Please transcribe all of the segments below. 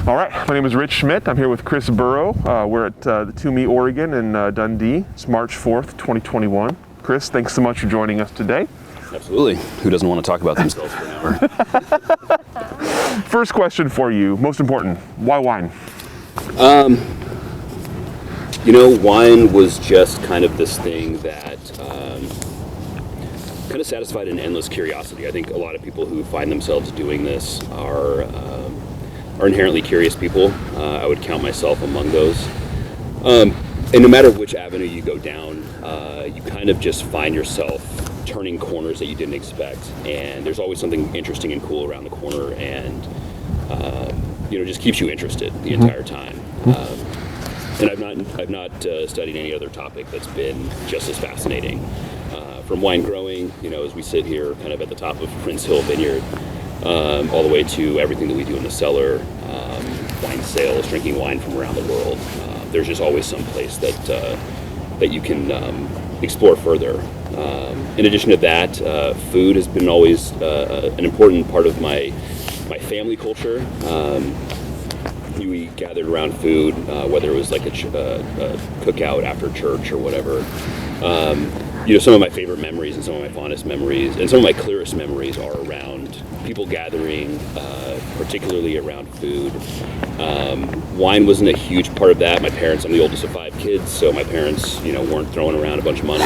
All right, my name is Rich Schmidt. I'm here with Chris Burrough. We're at the Twomey Oregon in Dundee. It's March 4th, 2021. Chris, thanks so much for joining us today. Absolutely. Who doesn't want to talk about themselves for an hour? First question for you, most important, why wine? Wine was just kind of this thing that kind of satisfied an endless curiosity. I think a lot of people who find themselves doing this are inherently curious people. I would count myself among those. And no matter which avenue you go down, you kind of just find yourself turning corners that you didn't expect. And there's always something interesting and cool around the corner, and just keeps you interested the entire time. And I've not studied any other topic that's been just as fascinating. From wine growing, as we sit here kind of at the top of Prince Hill Vineyard, all the way to everything that we do in the cellar, wine sales, drinking wine from around the world. There's just always some place that you can explore further. In addition to that, food has been always an important part of my family culture. We gathered around food, whether it was like a cookout after church or whatever. Some of my favorite memories and some of my fondest memories and some of my clearest memories are around people gathering, particularly around food. Wine wasn't a huge part of that. I'm the oldest of 5 kids, so my parents, weren't throwing around a bunch of money,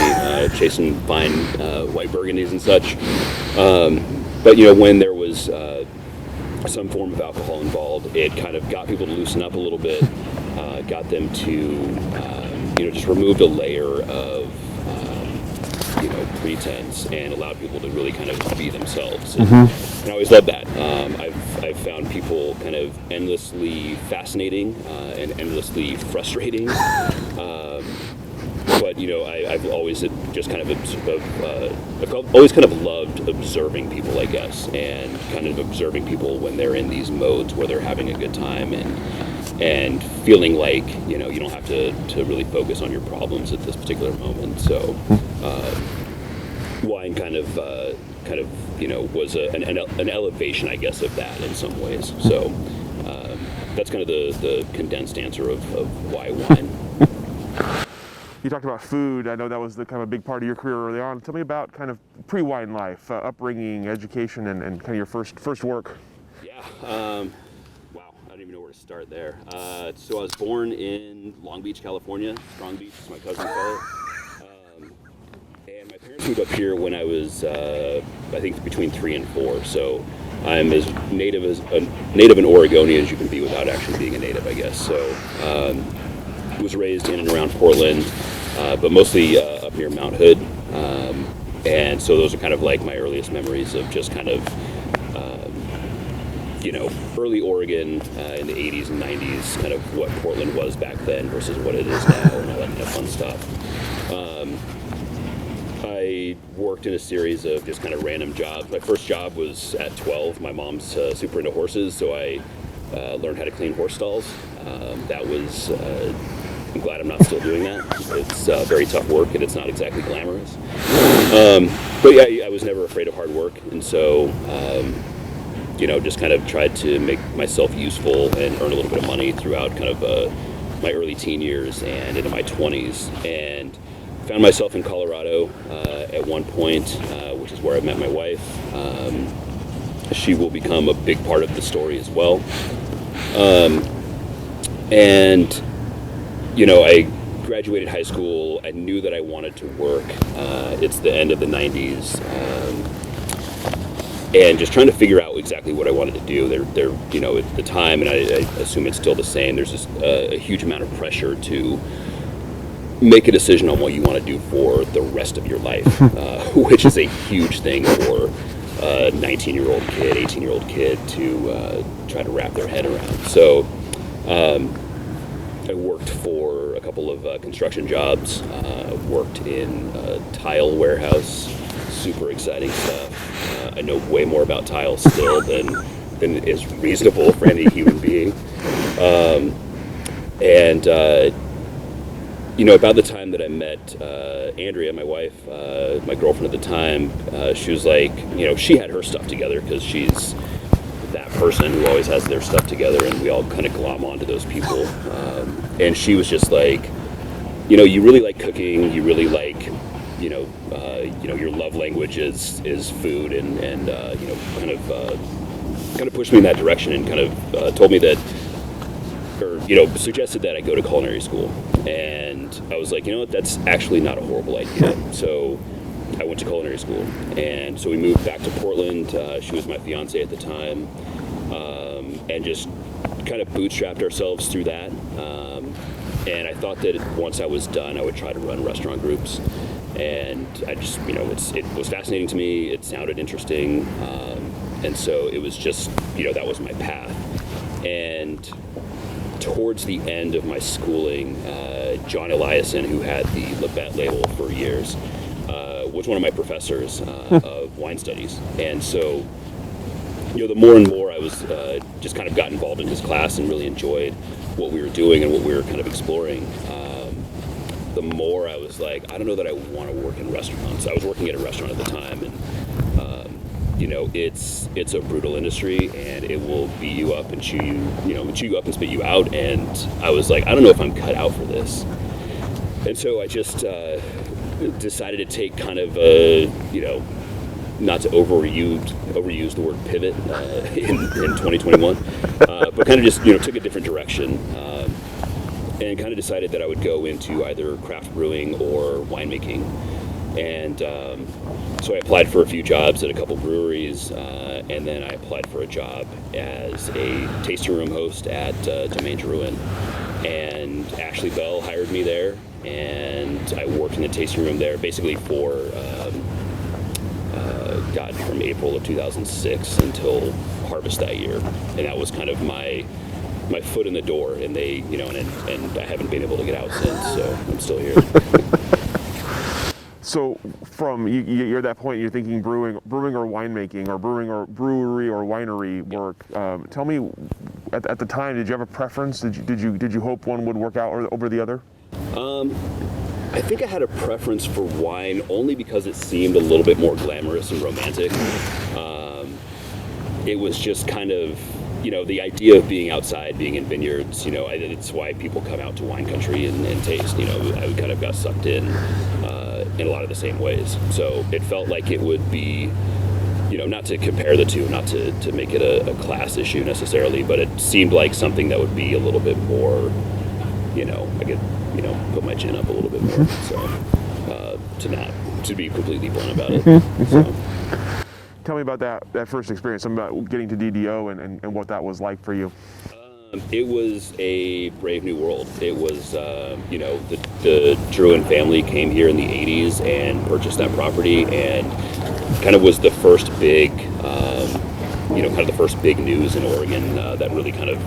chasing fine white burgundies and such. But when there was some form of alcohol involved, it kind of got people to loosen up a little bit, got them to, just removed a layer of, pretense and allowed people to really kind of be themselves. And I always loved that. I've found people kind of endlessly fascinating and endlessly frustrating. But I've always just kind of I've always kind of loved observing people, I guess, and kind of observing people when they're in these modes where they're having a good time and feeling like you don't have to really focus on your problems at this particular moment. So wine kind of was an elevation, I guess, of that in some ways. So that's kind of the condensed answer of why wine. You talked about food. I know that was the kind of a big part of your career early on. Tell me about kind of pre-wine life, upbringing, education, and kind of your first work. Yeah. Wow. I don't even know where to start there. So I was born in Long Beach, California. Strong Beach, as my cousins call it. And my parents moved up here when I was, I think, between 3 and 4. So I'm as native and Oregonian as you can be without actually being a native, I guess. So was raised in and around Portland, but mostly up near Mount Hood. And so those are kind of like my earliest memories of just kind of, early Oregon in the 80s and 90s, kind of what Portland was back then versus what it is now, and all that kind of fun stuff. I worked in a series of just kind of random jobs. My first job was at 12. My mom's super into horses, so I learned how to clean horse stalls. That was, I'm glad I'm not still doing that. It's very tough work, and it's not exactly glamorous. But yeah, I was never afraid of hard work, and so, just kind of tried to make myself useful and earn a little bit of money throughout kind of my early teen years and into my 20s, and found myself in Colorado at one point, which is where I met my wife. She will become a big part of the story as well. And I graduated high school. I knew that I wanted to work. It's the end of the 90s. And just trying to figure out exactly what I wanted to do. There, at the time, and I assume it's still the same, there's just a huge amount of pressure to make a decision on what you want to do for the rest of your life, which is a huge thing for a 19-year-old kid, 18-year-old kid to try to wrap their head around. So I worked for a couple of construction jobs, worked in a tile warehouse, super exciting stuff. I know way more about tiles still than is reasonable for any human being. About the time that I met Andrea, my wife, my girlfriend at the time, she was like, she had her stuff together because she's that person who always has their stuff together, and we all kind of glom onto those people. And she was just like, you know, you really like cooking, you really like, you know, your love language is food, and you know, kind of pushed me in that direction, and kind of told me that, or, you know, suggested that I go to culinary school. And I was like, you know what, that's actually not a horrible idea. So I went to culinary school, and so we moved back to Portland. She was my fiance at the time, and just kind of bootstrapped ourselves through that. And I thought that once I was done, I would try to run restaurant groups. And I just, you know, it was fascinating to me. It sounded interesting. And so it was just, you know, that was my path. And towards the end of my schooling, John Eliason, who had the Labette label for years, was one of my professors of wine studies. And so, you know, the more and more I was just kind of got involved in his class and really enjoyed what we were doing and what we were kind of exploring, the more I was like, I don't know that I want to work in restaurants. I was working at a restaurant at the time, and you know, it's a brutal industry, and it will beat you up and chew you up and spit you out. And I was like, I don't know if I'm cut out for this. And so I just decided to take kind of a, you know, not to overuse the word pivot in 2021, but kind of just, you know, took a different direction, and kind of decided that I would go into either craft brewing or winemaking. And so I applied for a few jobs at a couple breweries, and then I applied for a job as a tasting room host at Domaine Drouhin. And Ashley Bell hired me there, and I worked in the tasting room there basically for from April of 2006 until harvest that year. And that was kind of my foot in the door, and they, you know, and I haven't been able to get out since, so I'm still here. So from you're at that point, you're thinking brewing or winemaking, or brewing or brewery or winery work. Tell me, at the time, did you have a preference? Did you hope one would work out over the other? I think I had a preference for wine only because it seemed a little bit more glamorous and romantic. It was just kind of, you know, the idea of being outside, being in vineyards, you know, it's why people come out to wine country and taste, you know, I kind of got sucked in a lot of the same ways. So it felt like it would be, you know, not to compare the two, not to make it a class issue necessarily, but it seemed like something that would be a little bit more, you know, I could, you know, put my chin up a little bit more. So to be completely blunt about it. So. Tell me about that first experience, about getting to DDO and what that was like for you. It was a brave new world. It was, you know, the Drouhin family came here in the 80s and purchased that property, and kind of was the first big, you know, kind of the first big news in Oregon that really kind of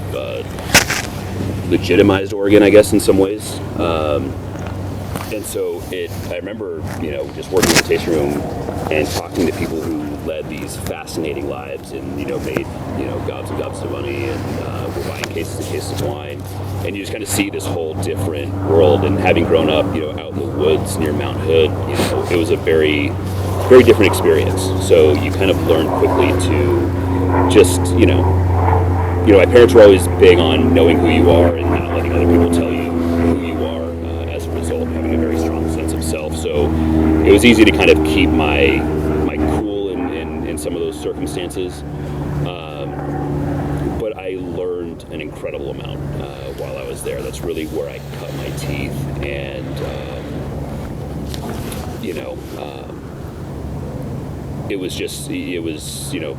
legitimized Oregon, I guess, in some ways. And so I remember, you know, just working in the tasting room and talking to people who led these fascinating lives and, you know, made, you know, gobs and gobs of money, and were buying cases and cases of wine. And you just kind of see this whole different world. And having grown up, you know, out in the woods near Mount Hood, you know, it was a very, very different experience. So you kind of learn quickly to just, you know, my parents were always big on knowing who you are and not letting other people tell you who you are, as a result, having a very strong sense of self. So it was easy to kind of keep my cool in some of those circumstances. But I learned an incredible amount while I was there. That's really where I cut my teeth. And, you know, it was, you know,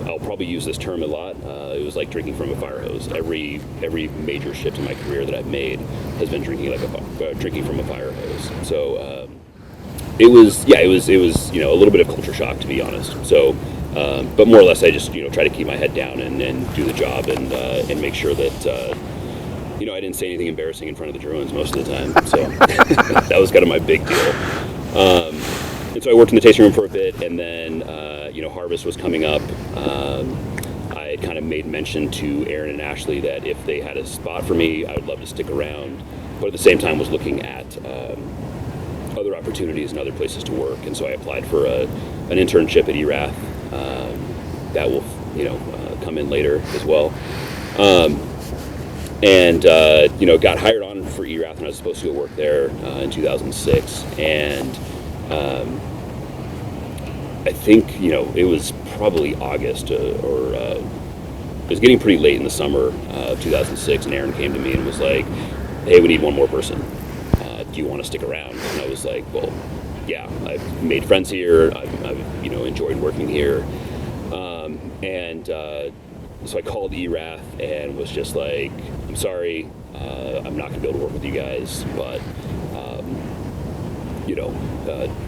I'll probably use this term a lot. It was like drinking from a fire hose. Every major shift in my career that I've made has been drinking from a fire hose. So it was, you know, a little bit of culture shock, to be honest. So, but more or less, I just, you know, try to keep my head down and do the job and make sure that you know, I didn't say anything embarrassing in front of the Drouhins most of the time. So that was kind of my big deal. And so I worked in the tasting room for a bit, and then, you know, harvest was coming up. I had kind of made mention to Aaron and Ashley that if they had a spot for me, I would love to stick around, but at the same time was looking at other opportunities and other places to work. And so I applied for an internship at Erath. That will, you know, come in later as well. Got hired on for Erath, and I was supposed to go work there in 2006. And I think, it was probably August or it was getting pretty late in the summer of 2006, and Aaron came to me and was like, hey, we need one more person. Do you want to stick around? And I was like, well, yeah, I've made friends here. I've enjoyed working here. So I called Erath and was just like, I'm sorry, I'm not going to be able to work with you guys, but,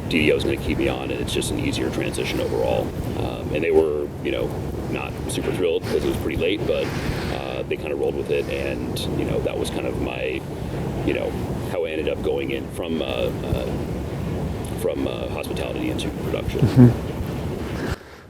DDO is going to keep me on, and it's just an easier transition overall. And they were, not super thrilled because it was pretty late, but they kind of rolled with it, and, that was kind of my, how I ended up going in from hospitality into production. Mm-hmm.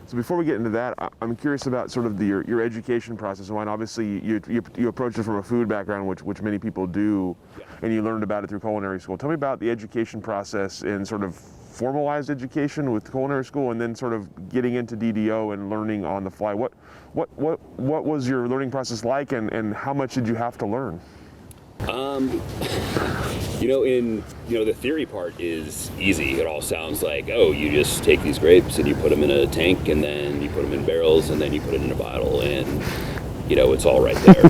So before we get into that, I'm curious about sort of your education process. Wine, obviously, you approached it from a food background, which many people do, and you learned about it through culinary school. Tell me about the education process in sort of formalized education with culinary school, and then sort of getting into DDO and learning on the fly. What was your learning process like, and how much did you have to learn? The theory part is easy. It all sounds like, oh, you just take these grapes and you put them in a tank, and then you put them in barrels, and then you put it in a bottle, and it's all right there.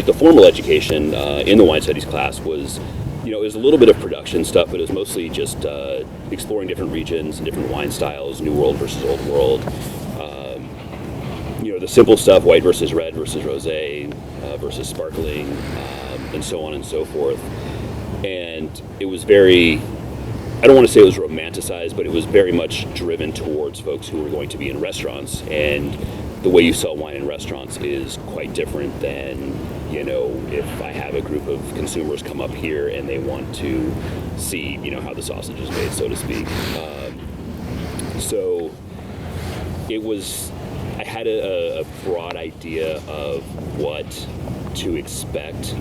The formal education in the wine studies class was, it was a little bit of production stuff, but it was mostly just exploring different regions and different wine styles, New World versus Old World. The simple stuff, white versus red versus rosé versus sparkling, and so on and so forth. And it was very, I don't want to say it was romanticized, but it was very much driven towards folks who were going to be in restaurants. And the way you sell wine in restaurants is quite different than, if I have a group of consumers come up here and they want to see, how the sausage is made, so to speak. So it was, I had a broad idea of what to expect,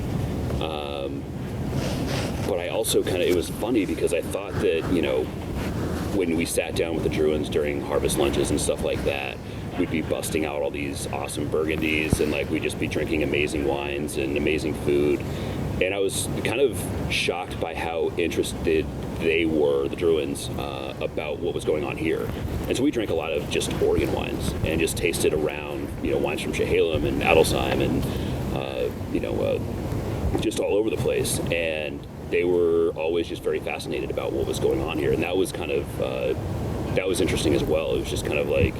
but I also it was funny because I thought that, when we sat down with the Drouhins during harvest lunches and stuff like that, we'd be busting out all these awesome Burgundies, and we'd just be drinking amazing wines and amazing food. And I was kind of shocked by how interested they were, the Drouhins, about what was going on here. And so we drank a lot of just Oregon wines and just tasted around, wines from Chehalem and Adelsheim and, just all over the place. And they were always just very fascinated about what was going on here. And that was kind of, that was interesting as well. It was just kind of like,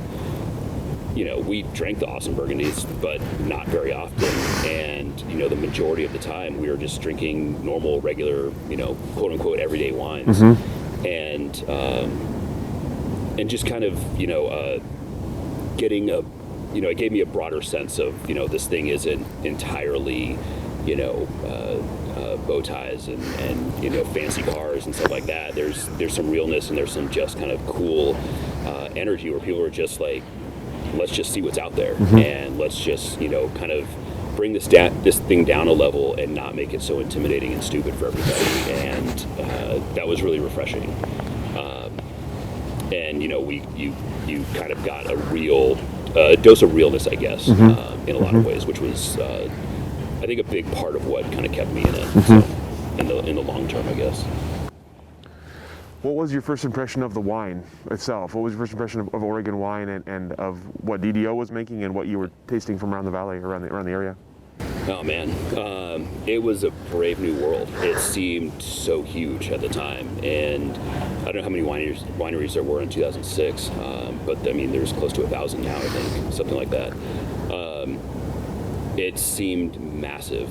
we drank the awesome Burgundies, but not very often. And, the majority of the time we were just drinking normal, regular, quote unquote, everyday wines. Mm-hmm. And just kind of, getting it gave me a broader sense of, this thing isn't entirely, bow ties and fancy cars and stuff like that. There's some realness, and there's some just kind of cool energy where people are just like, let's just see what's out there. Mm-hmm. And let's just, kind of bring this thing down a level and not make it so intimidating and stupid for everybody. And that was really refreshing. And you kind of got a real dose of realness, I guess, mm-hmm. In a lot of ways, which was I think a big part of what kind of kept me in it, mm-hmm. in the long term, I guess. What was your first impression of the wine itself? What was your first impression of Oregon wine and of what DDO was making and what you were tasting from around the valley, around the area? Oh man, it was a brave new world. It seemed so huge at the time, and I don't know how many wineries there were in 2006, but I mean there's close to 1,000 now, I think, something like that. It seemed massive,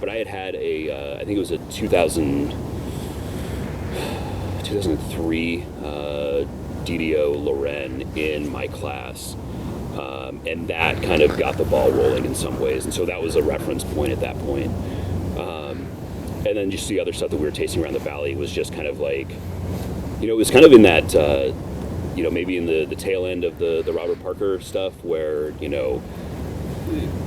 but I had I think it was a 2003 DDO Lorraine in my class, and that kind of got the ball rolling in some ways, and so that was a reference point at that point. And then just the other stuff that we were tasting around the valley was just kind of like, it was kind of in that, maybe in the tail end of the Robert Parker stuff where,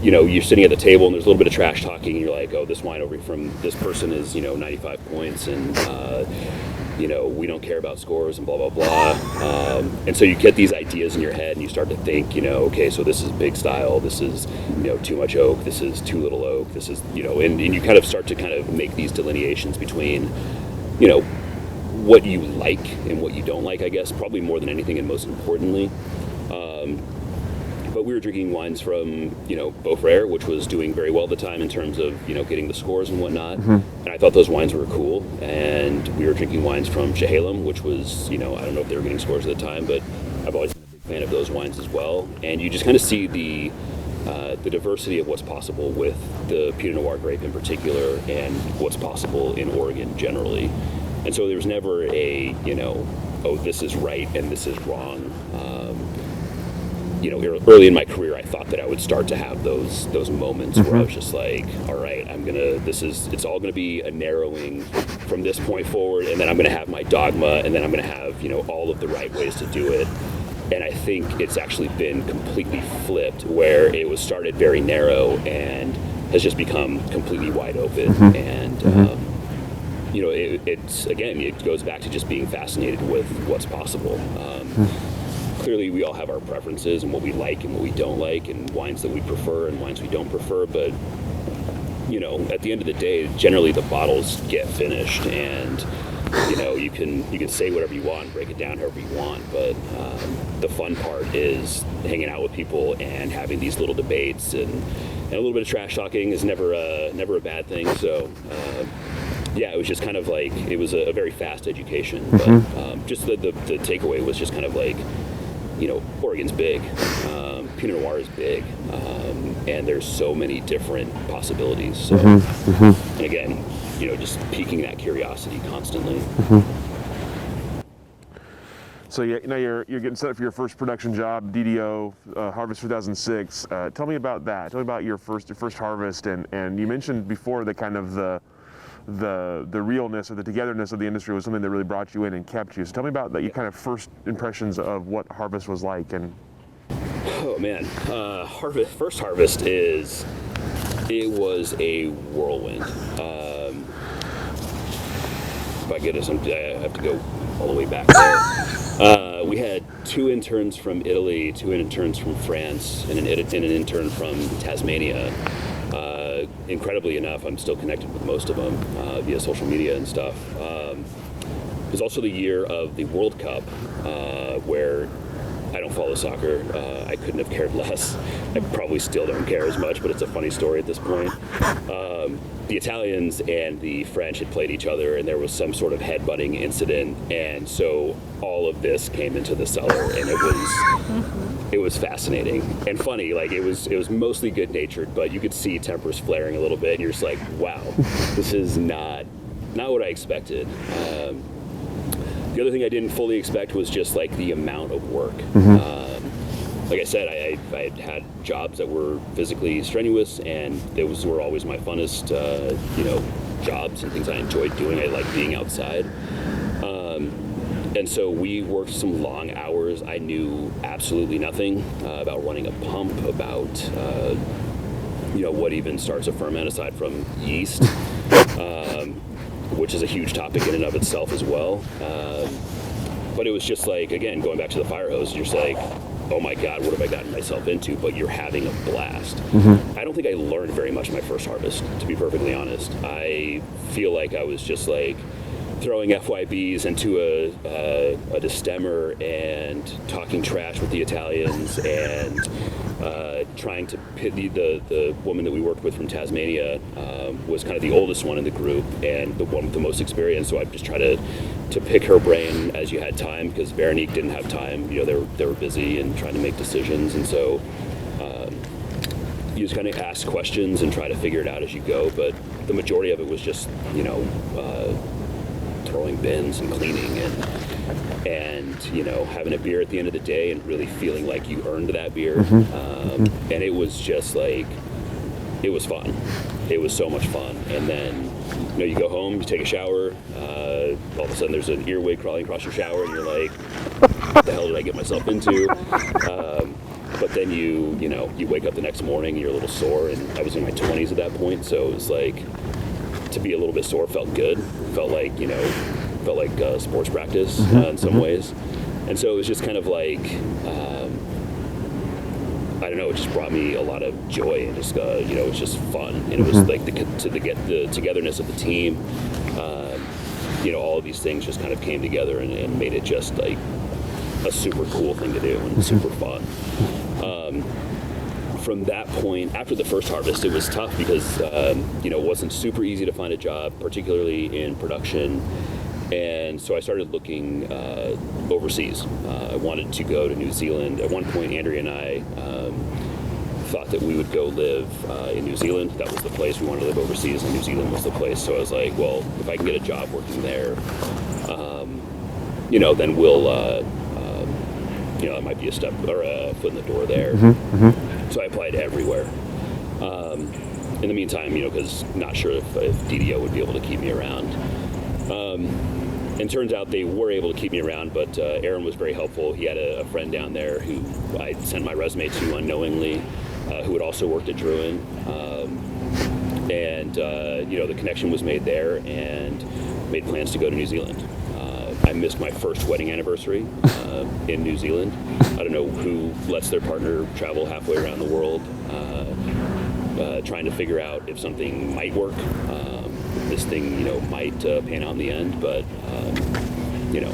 you're sitting at the table and there's a little bit of trash talking, and you're like, oh, this wine over from this person is, 95 points, and we don't care about scores and blah, blah, blah. And so you get these ideas in your head and you start to think, okay, so this is big style, this is, too much oak, this is too little oak, this is, and you kind of start to kind of make these delineations between, what you like and what you don't like, I guess, probably more than anything and most importantly. But we were drinking wines from, Burrough, which was doing very well at the time in terms of, getting the scores and whatnot. And I thought those wines were cool. And we were drinking wines from Chehalem, which was, I don't know if they were getting scores at the time, but I've always been a big fan of those wines as well. And you just kind of see the diversity of what's possible with the Pinot Noir grape in particular and what's possible in Oregon generally. And so there was never a, oh, this is right and this is wrong. Early in my career, I thought that I would start to have those moments where I was just like, all right, it's all gonna be a narrowing from this point forward, and then I'm gonna have my dogma, and then I'm gonna have, all of the right ways to do it. And I think it's actually been completely flipped, where it was started very narrow and has just become completely wide open. And it's again, it goes back to just being fascinated with what's possible. Clearly, we all have our preferences and what we like and what we don't like, and wines that we prefer and wines we don't prefer. But at the end of the day, generally the bottles get finished, and you can say whatever you want, break it down however you want. But the fun part is hanging out with people and having these little debates, and a little bit of trash talking is never a bad thing. So. Yeah, it was just kind of like, it was a very fast education, but just the takeaway was just kind of like, Oregon's big, Pinot Noir is big, and there's so many different possibilities. So, and again, just piquing that curiosity constantly. So you're getting set up for your first production job, DDO, Harvest 2006. Tell me about that. Tell me about your first harvest, and you mentioned before that kind of the realness or the togetherness of the industry was something that really brought you in and kept you. So tell me about that, your kind of first impressions of what Harvest was like. And oh man, first Harvest it was a whirlwind. My goodness, I have to go all the way back there. We had 2 interns from Italy, 2 interns from France, and an intern from Tasmania. Incredibly enough, I'm still connected with most of them via social media and stuff. It was also the year of the World Cup, where I don't follow soccer. I couldn't have cared less. I probably still don't care as much, but it's a funny story at this point. The Italians and the French had played each other, and there was some sort of headbutting incident, and so all of this came into the cellar, and it was fascinating and funny. Like, it was mostly good-natured, but you could see tempers flaring a little bit, and you're just like, wow, this is not what I expected. The other thing I didn't fully expect was just like the amount of work. Like I said, I had jobs that were physically strenuous, and those were always my funnest, jobs and things I enjoyed doing. I liked being outside. And so we worked some long hours. I knew absolutely nothing about running a pump, about, what even starts a ferment aside from yeast, which is a huge topic in and of itself as well. But it was just like, again, going back to the firehose, you're just like, oh my God, what have I gotten myself into? But you're having a blast. I don't think I learned very much my first harvest, to be perfectly honest. I feel like I was just like throwing FYBs into a destemmer and talking trash with the Italians and trying to pit the woman that we worked with from Tasmania was kind of the oldest one in the group and the one with the most experience. So I just try to pick her brain as you had time, because Veronique didn't have time. They were busy and trying to make decisions, and so you just kind of ask questions and try to figure it out as you go. But the majority of it was just throwing bins and cleaning and having a beer at the end of the day and really feeling like you earned that beer. And it was just like, it was fun. It was so much fun. And then you go home, you take a shower, all of a sudden there's an earwig crawling across your shower, and you're like, what the hell did I get myself into? But then you wake up the next morning and you're a little sore, and I was in my 20s at that point, so it was like, to be a little bit sore felt good. Felt like, felt like sports practice in some ways. And so it was just kind of like, I don't know, it just brought me a lot of joy, and just, you know, it was just fun. And it was like the togetherness of the team, you know, all of these things just kind of came together and made it just like a super cool thing to do and super fun. From that point, after the first harvest, it was tough because, you know, it wasn't super easy to find a job, particularly in production. And so I started looking overseas. I wanted to go to New Zealand. At one point, Andrea and I thought that we would go live in New Zealand. That was the place we wanted to live overseas, and New Zealand was the place. So I was like, well, if I can get a job working there, you know, then we'll, you know, it might be a step or a foot in the door there. So I applied everywhere. In the meantime, you know, because not sure if DDO would be able to keep me around. And turns out they were able to keep me around, but Aaron was very helpful. He had a friend down there who I sent my resume to unknowingly, who had also worked at Drouhin. And, you know, the connection was made there, and made plans to go to New Zealand. I missed my first wedding anniversary in New Zealand. I don't know who lets their partner travel halfway around the world, trying to figure out if something might work. This thing, you know, might pan out in the end, but, you know,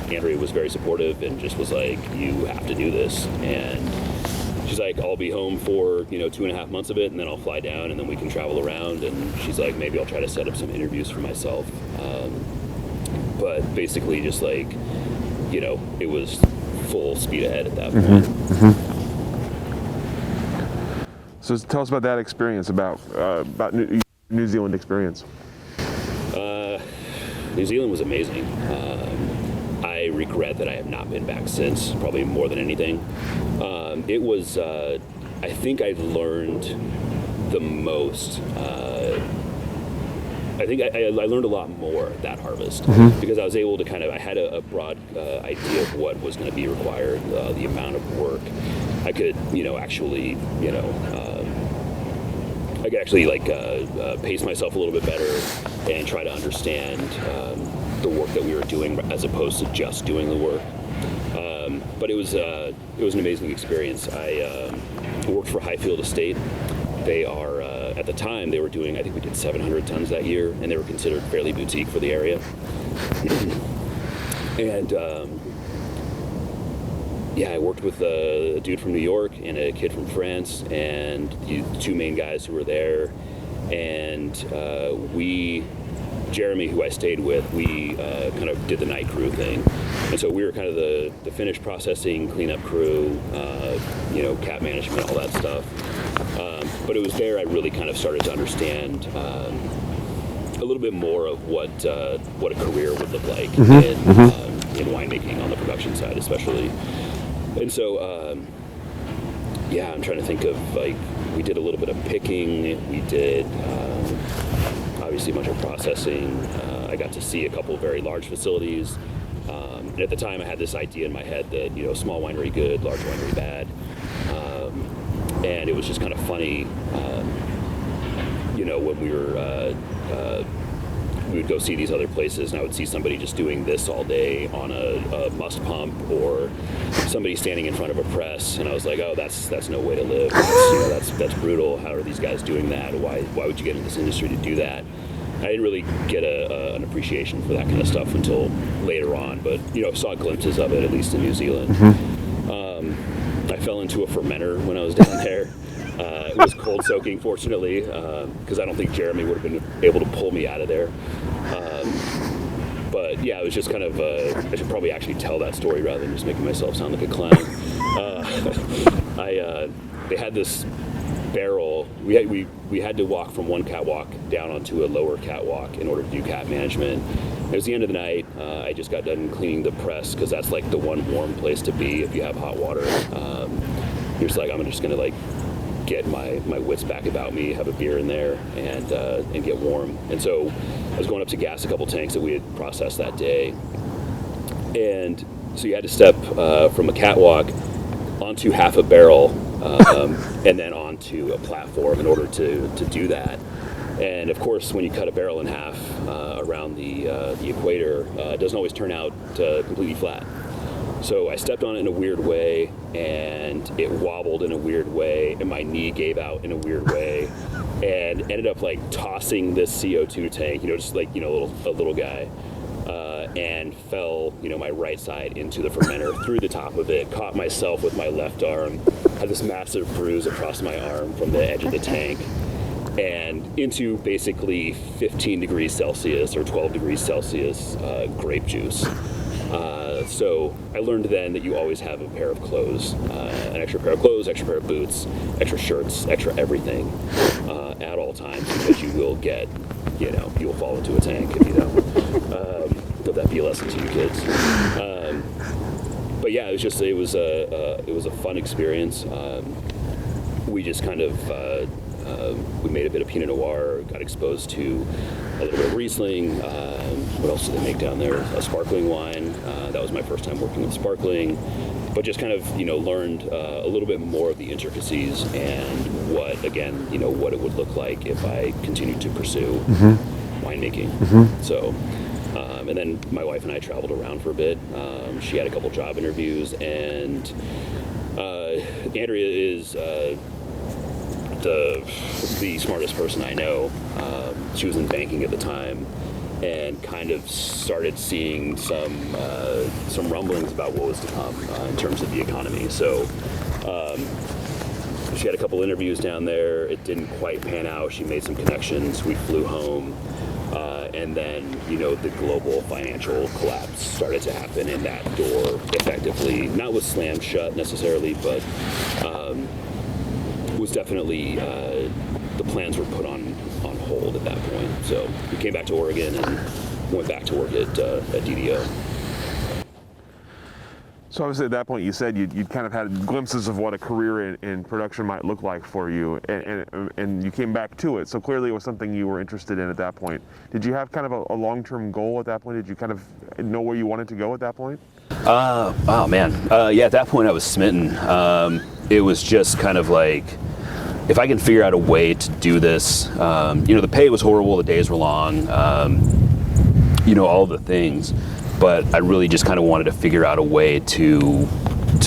Andrea was very supportive and just was like, you have to do this. And she's like, I'll be home for, you know, 2.5 months of it, and then I'll fly down, and then we can travel around. And she's like, maybe I'll try to set up some interviews for myself. But basically just like, you know, it was full speed ahead at that point. So tell us about that experience, about New Zealand experience. New Zealand was amazing. I regret that I have not been back since, probably more than anything. It was, I think I learned the most. I think I learned a lot more that harvest because I was able to kind of, I had a broad idea of what was going to be required, the amount of work. I could, you know, actually, you know, I could actually like pace myself a little bit better and try to understand the work that we were doing as opposed to just doing the work. But it was an amazing experience. I worked for Highfield Estate. They are, at the time, they were doing, I think we did 700 tons that year, and they were considered fairly boutique for the area. And yeah, I worked with a dude from New York and a kid from France, and the two main guys who were there. And Jeremy, who I stayed with, we kind of did the night crew thing. And so we were kind of the finished processing, cleanup crew, you know, cap management, all that stuff. But it was there I really kind of started to understand a little bit more of what a career would look like in winemaking on the production side, especially. And so, yeah, I'm trying to think of, like, we did a little bit of picking. We did obviously a bunch of processing. I got to see a couple of very large facilities. And at the time, I had this idea in my head that, you know, small winery good, large winery bad. And it was just kind of funny, you know, when we would go see these other places, and I would see somebody just doing this all day on a must pump, or somebody standing in front of a press, and I was like, oh, that's no way to live. That's brutal. How are these guys doing that? Why would you get in this industry to do that? I didn't really get an appreciation for that kind of stuff until later on, but, you know, saw glimpses of it, at least in New Zealand. I fell into a fermenter when I was down there. It was cold soaking, fortunately, because I don't think Jeremy would have been able to pull me out of there. But yeah, it was just kind of, I should probably actually tell that story rather than just making myself sound like a clown. They had this barrel. We had to walk from one catwalk down onto a lower catwalk in order to do cat management. It was the end of the night. I just got done cleaning the press because that's like the one warm place to be if you have hot water. You're just like, I'm just gonna like get my wits back about me, have a beer in there, and get warm. And so I was going up to gas a couple tanks that we had processed that day. And so you had to step from a catwalk onto half a barrel and then onto a platform in order to do that. And of course, when you cut a barrel in half around the equator, it doesn't always turn out completely flat. So I stepped on it in a weird way, and it wobbled in a weird way, and my knee gave out in a weird way, and ended up like tossing this CO2 tank, just like, a little guy, and fell, my right side into the fermenter through the top of it, caught myself with my left arm, had this massive bruise across my arm from the edge of the tank, and into basically 15 degrees Celsius or 12 degrees Celsius grape juice. So I learned then that you always have a pair of clothes, an extra pair of clothes, extra pair of boots, extra shirts, extra everything at all times, because you will get, you'll fall into a tank if you don't. Let that be a lesson to you kids. But yeah, it was a fun experience. We just kind of we made a bit of Pinot Noir, got exposed to a little bit of Riesling. What else did they make down there? A sparkling wine. That was my first time working with sparkling. But just kind of, learned a little bit more of the intricacies and what it would look like if I continued to pursue winemaking. So, and then my wife and I traveled around for a bit. She had a couple job interviews, and Andrea is the smartest person I know. She was in banking at the time, and kind of started seeing some rumblings about what was to come in terms of the economy. So she had a couple interviews down there. It didn't quite pan out. She made some connections. We flew home, and then the global financial collapse started to happen, and that door effectively not was slammed shut necessarily, but was definitely the plans were put on hold at that point. So we came back to Oregon and went back to work at DDO. So obviously at that point you said you'd kind of had glimpses of what a career in production might look like for you, and you came back to it. So clearly it was something you were interested in at that point. Did you have kind of a long-term goal at that point? Did you kind of know where you wanted to go at that point? Oh man. Yeah, at that point I was smitten. It was just kind of like, if I can figure out a way to do this, the pay was horrible, the days were long, all the things, but I really just kind of wanted to figure out a way to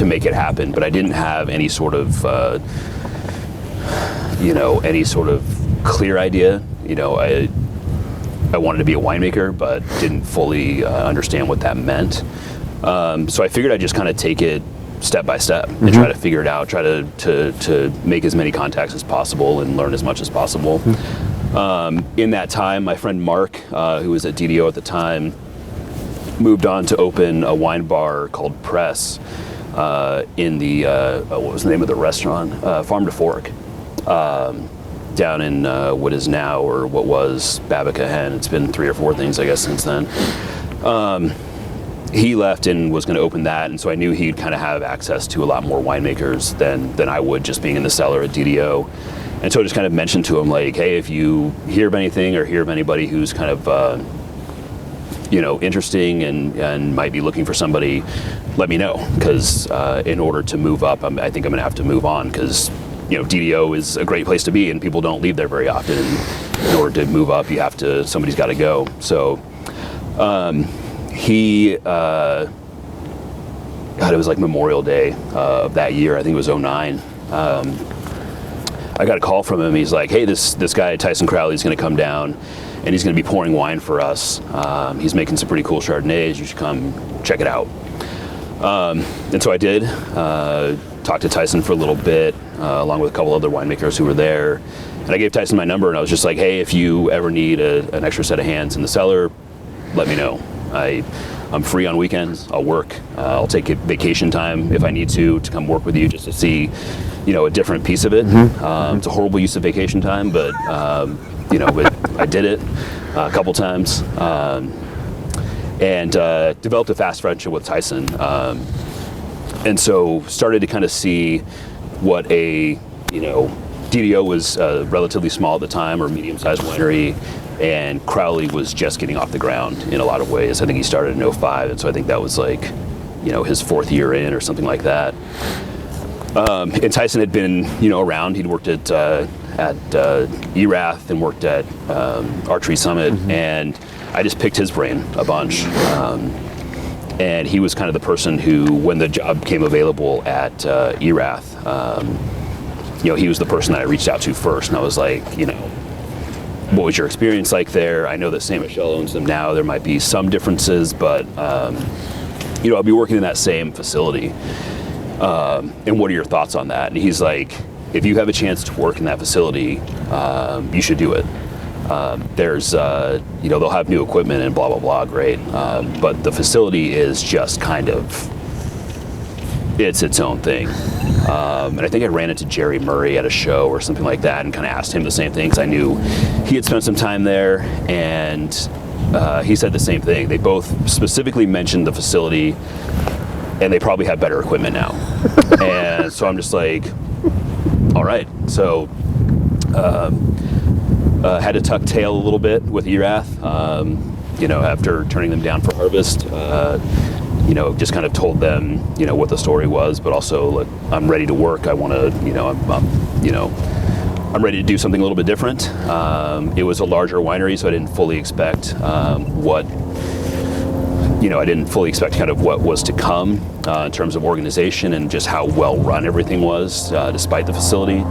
make it happen. But I didn't have any sort of, clear idea. I wanted to be a winemaker, but didn't fully understand what that meant. So I figured I'd just kind of take it step by step and try to figure it out, try to make as many contacts as possible and learn as much as possible. In that time, my friend Mark, who was at DDO at the time, moved on to open a wine bar called Press in the, what was the name of the restaurant? Farm to Fork, down in what is now, or what was, Babica Hen. It's been 3 or 4 things, I guess, since then. He left and was going to open that, and so I knew he'd kind of have access to a lot more winemakers than I would, just being in the cellar at DDO. And so I just kind of mentioned to him, like, hey, if you hear of anything or hear of anybody who's kind of interesting and might be looking for somebody, let me know, because in order to move up, I think I'm going to have to move on, because DDO is a great place to be and people don't leave there very often, and in order to move up somebody's got to go. So he it was like Memorial Day of that year, I think it was 2009. I got a call from him. He's like, hey, this guy Tyson Crowley's going to come down and he's going to be pouring wine for us. He's making some pretty cool Chardonnays. You should come check it out. And so I did. Talked to Tyson for a little bit, along with a couple other winemakers who were there. And I gave Tyson my number, and I was just like, hey, if you ever need an extra set of hands in the cellar, let me know. I'm free on weekends. I'll work. I'll take vacation time if I need to come work with you, just to see, a different piece of it. It's a horrible use of vacation time, but I did it a couple times, and developed a fast friendship with Tyson, and so started to kind of see what DDO was relatively small at the time, or medium-sized winery, and Crowley was just getting off the ground in a lot of ways. I think he started in 2005, and so I think that was like, his 4th year in or something like that. And Tyson had been, around. He'd worked at at Erath and worked at Archery Summit, and I just picked his brain a bunch. And he was kind of the person who, when the job came available at Erath, he was the person that I reached out to first, and I was like, what was your experience like there? I know that Saint Michel owns them now. There might be some differences, but I'll be working in that same facility. And what are your thoughts on that? And he's like, if you have a chance to work in that facility, you should do it. There's, they'll have new equipment and blah, blah, blah, great. But the facility is just kind of, it's its own thing. And I think I ran into Jerry Murray at a show or something like that and kind of asked him the same thing, because I knew he had spent some time there, and he said the same thing. They both specifically mentioned the facility, and they probably have better equipment now. And so I'm just like, all right. So had to tuck tail a little bit with Erath, after turning them down for harvest. Just kind of told them, what the story was, but also, like, I'm ready to work. I want to, I'm ready to do something a little bit different. It was a larger winery, so I didn't fully expect I didn't fully expect kind of what was to come in terms of organization and just how well run everything was, despite the facility.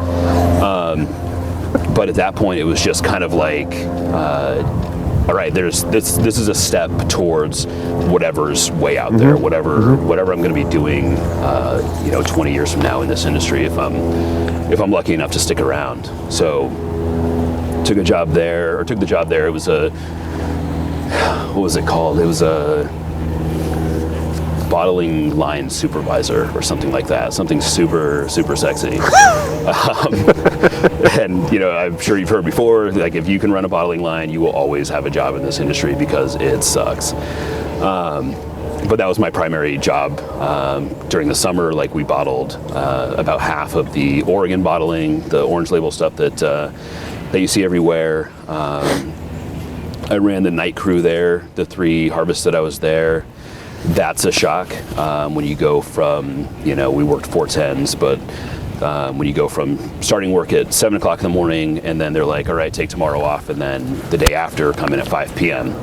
But at that point, it was just kind of like, all right, this is a step towards whatever's way out there, whatever I'm going to be doing, 20 years from now in this industry, if I'm lucky enough to stick around. So took the job there. It was what was it called? It was a bottling line supervisor or something like that. Something super, super sexy. And, I'm sure you've heard before, like, if you can run a bottling line, you will always have a job in this industry because it sucks. But that was my primary job. During the summer, like, we bottled about half of the Oregon bottling, the orange label stuff that you see everywhere. I ran the night crew there, the 3 harvests that I was there. That's a shock when you go from, we worked 410s, but when you go from starting work at 7 o'clock in the morning, and then they're like, all right, take tomorrow off, and then the day after come in at 5 p.m.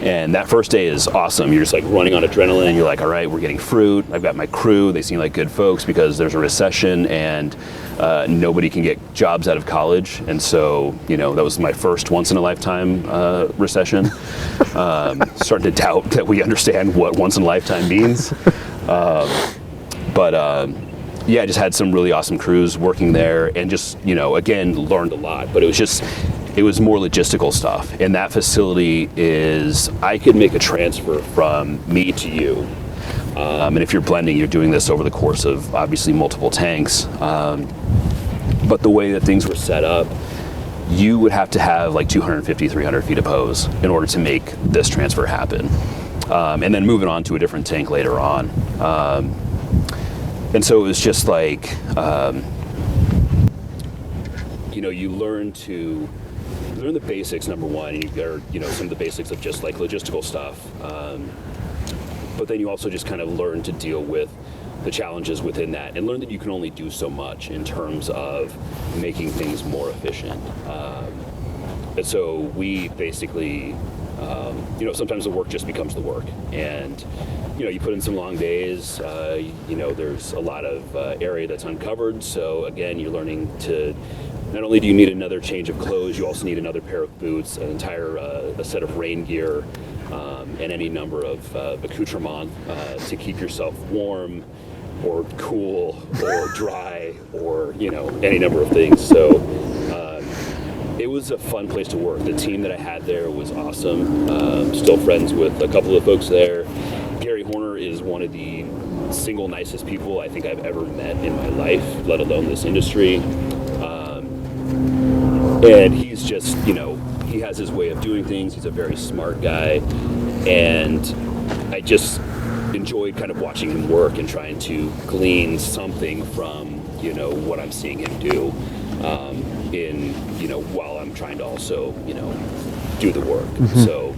And that first day is awesome. You're just like running on adrenaline. You're like, all right, we're getting fruit. I've got my crew. They seem like good folks because there's a recession and nobody can get jobs out of college. And so, that was my first once in a lifetime recession. Starting to doubt that we understand what once in a lifetime means. I just had some really awesome crews working there, and just, again, learned a lot, but it was more logistical stuff. And that facility I could make a transfer from me to you. And if you're blending, you're doing this over the course of obviously multiple tanks. But the way that things were set up, you would have to have like 250, 300 feet of hose in order to make this transfer happen. And then moving on to a different tank later on. And so it was just like, you learn the basics, number one, and some of the basics of just like logistical stuff. But then you also just kind of learn to deal with the challenges within that, and learn that you can only do so much in terms of making things more efficient. And so we basically, sometimes the work just becomes the work. And, you put in some long days, there's a lot of area that's uncovered. So again, you're learning to, not only do you need another change of clothes, you also need another pair of boots, an entire a set of rain gear, and any number of accoutrements to keep yourself warm or cool or dry or, any number of things. So it was a fun place to work. The team that I had there was awesome. Still friends with a couple of folks there. Gary Horner is one of the single nicest people I think I've ever met in my life, let alone this industry. And he's just, he has his way of doing things. He's a very smart guy. And I just enjoyed kind of watching him work and trying to glean something from, what I'm seeing him do while I'm trying to also, do the work. So,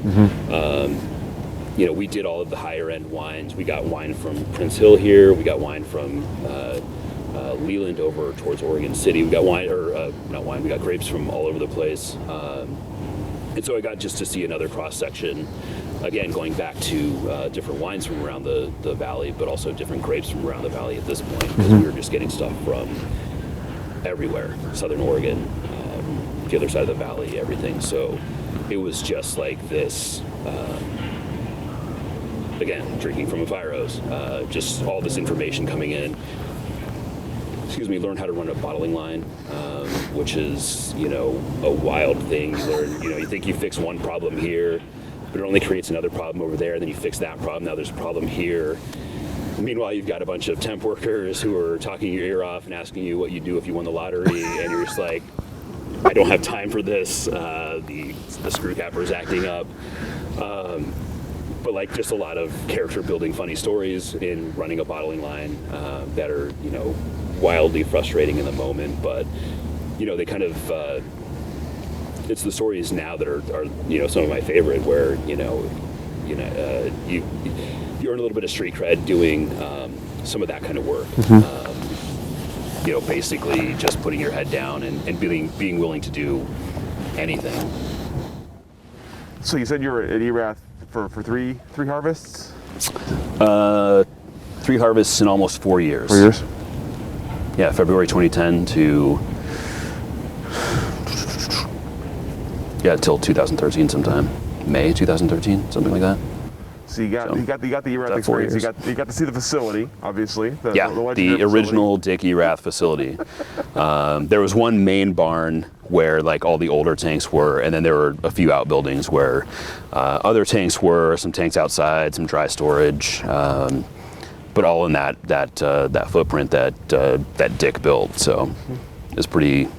we did all of the higher end wines. We got wine from Prince Hill here. We got wine from Leland over towards Oregon City. We got wine, or not wine, we got grapes from all over the place. And so I got just to see another cross section, again, going back to different wines from around the valley, but also different grapes from around the valley at this point, because we were just getting stuff from everywhere, Southern Oregon, the other side of the valley, everything. So it was just like this, again, drinking from a fire hose, just all this information coming in. Learn how to run a bottling line, which is, a wild thing. You learn, you think you fix one problem here, but it only creates another problem over there. Then you fix that problem. Now there's a problem here. Meanwhile, you've got a bunch of temp workers who are talking your ear off and asking you what you do if you won the lottery, and you're just like, I don't have time for this. The screw capper is acting up. But like just a lot of character building funny stories in running a bottling line that are, wildly frustrating in the moment, but they kind of it's the stories now that are some of my favorite, where you earn a little bit of street cred doing some of that kind of work. Basically just putting your head down and being willing to do anything. So you said you were at Erath for three harvests? 3 harvests in almost 4 years. 4 years? Yeah, February 2010 to till 2013 sometime, May 2013, something like that. So you got the Erath experience. You got to see the facility, obviously. The original Dick Erath facility. There was one main barn where like all the older tanks were, and then there were a few outbuildings where other tanks were, some tanks outside, some dry storage. But all in that footprint that Dick built, so it was pretty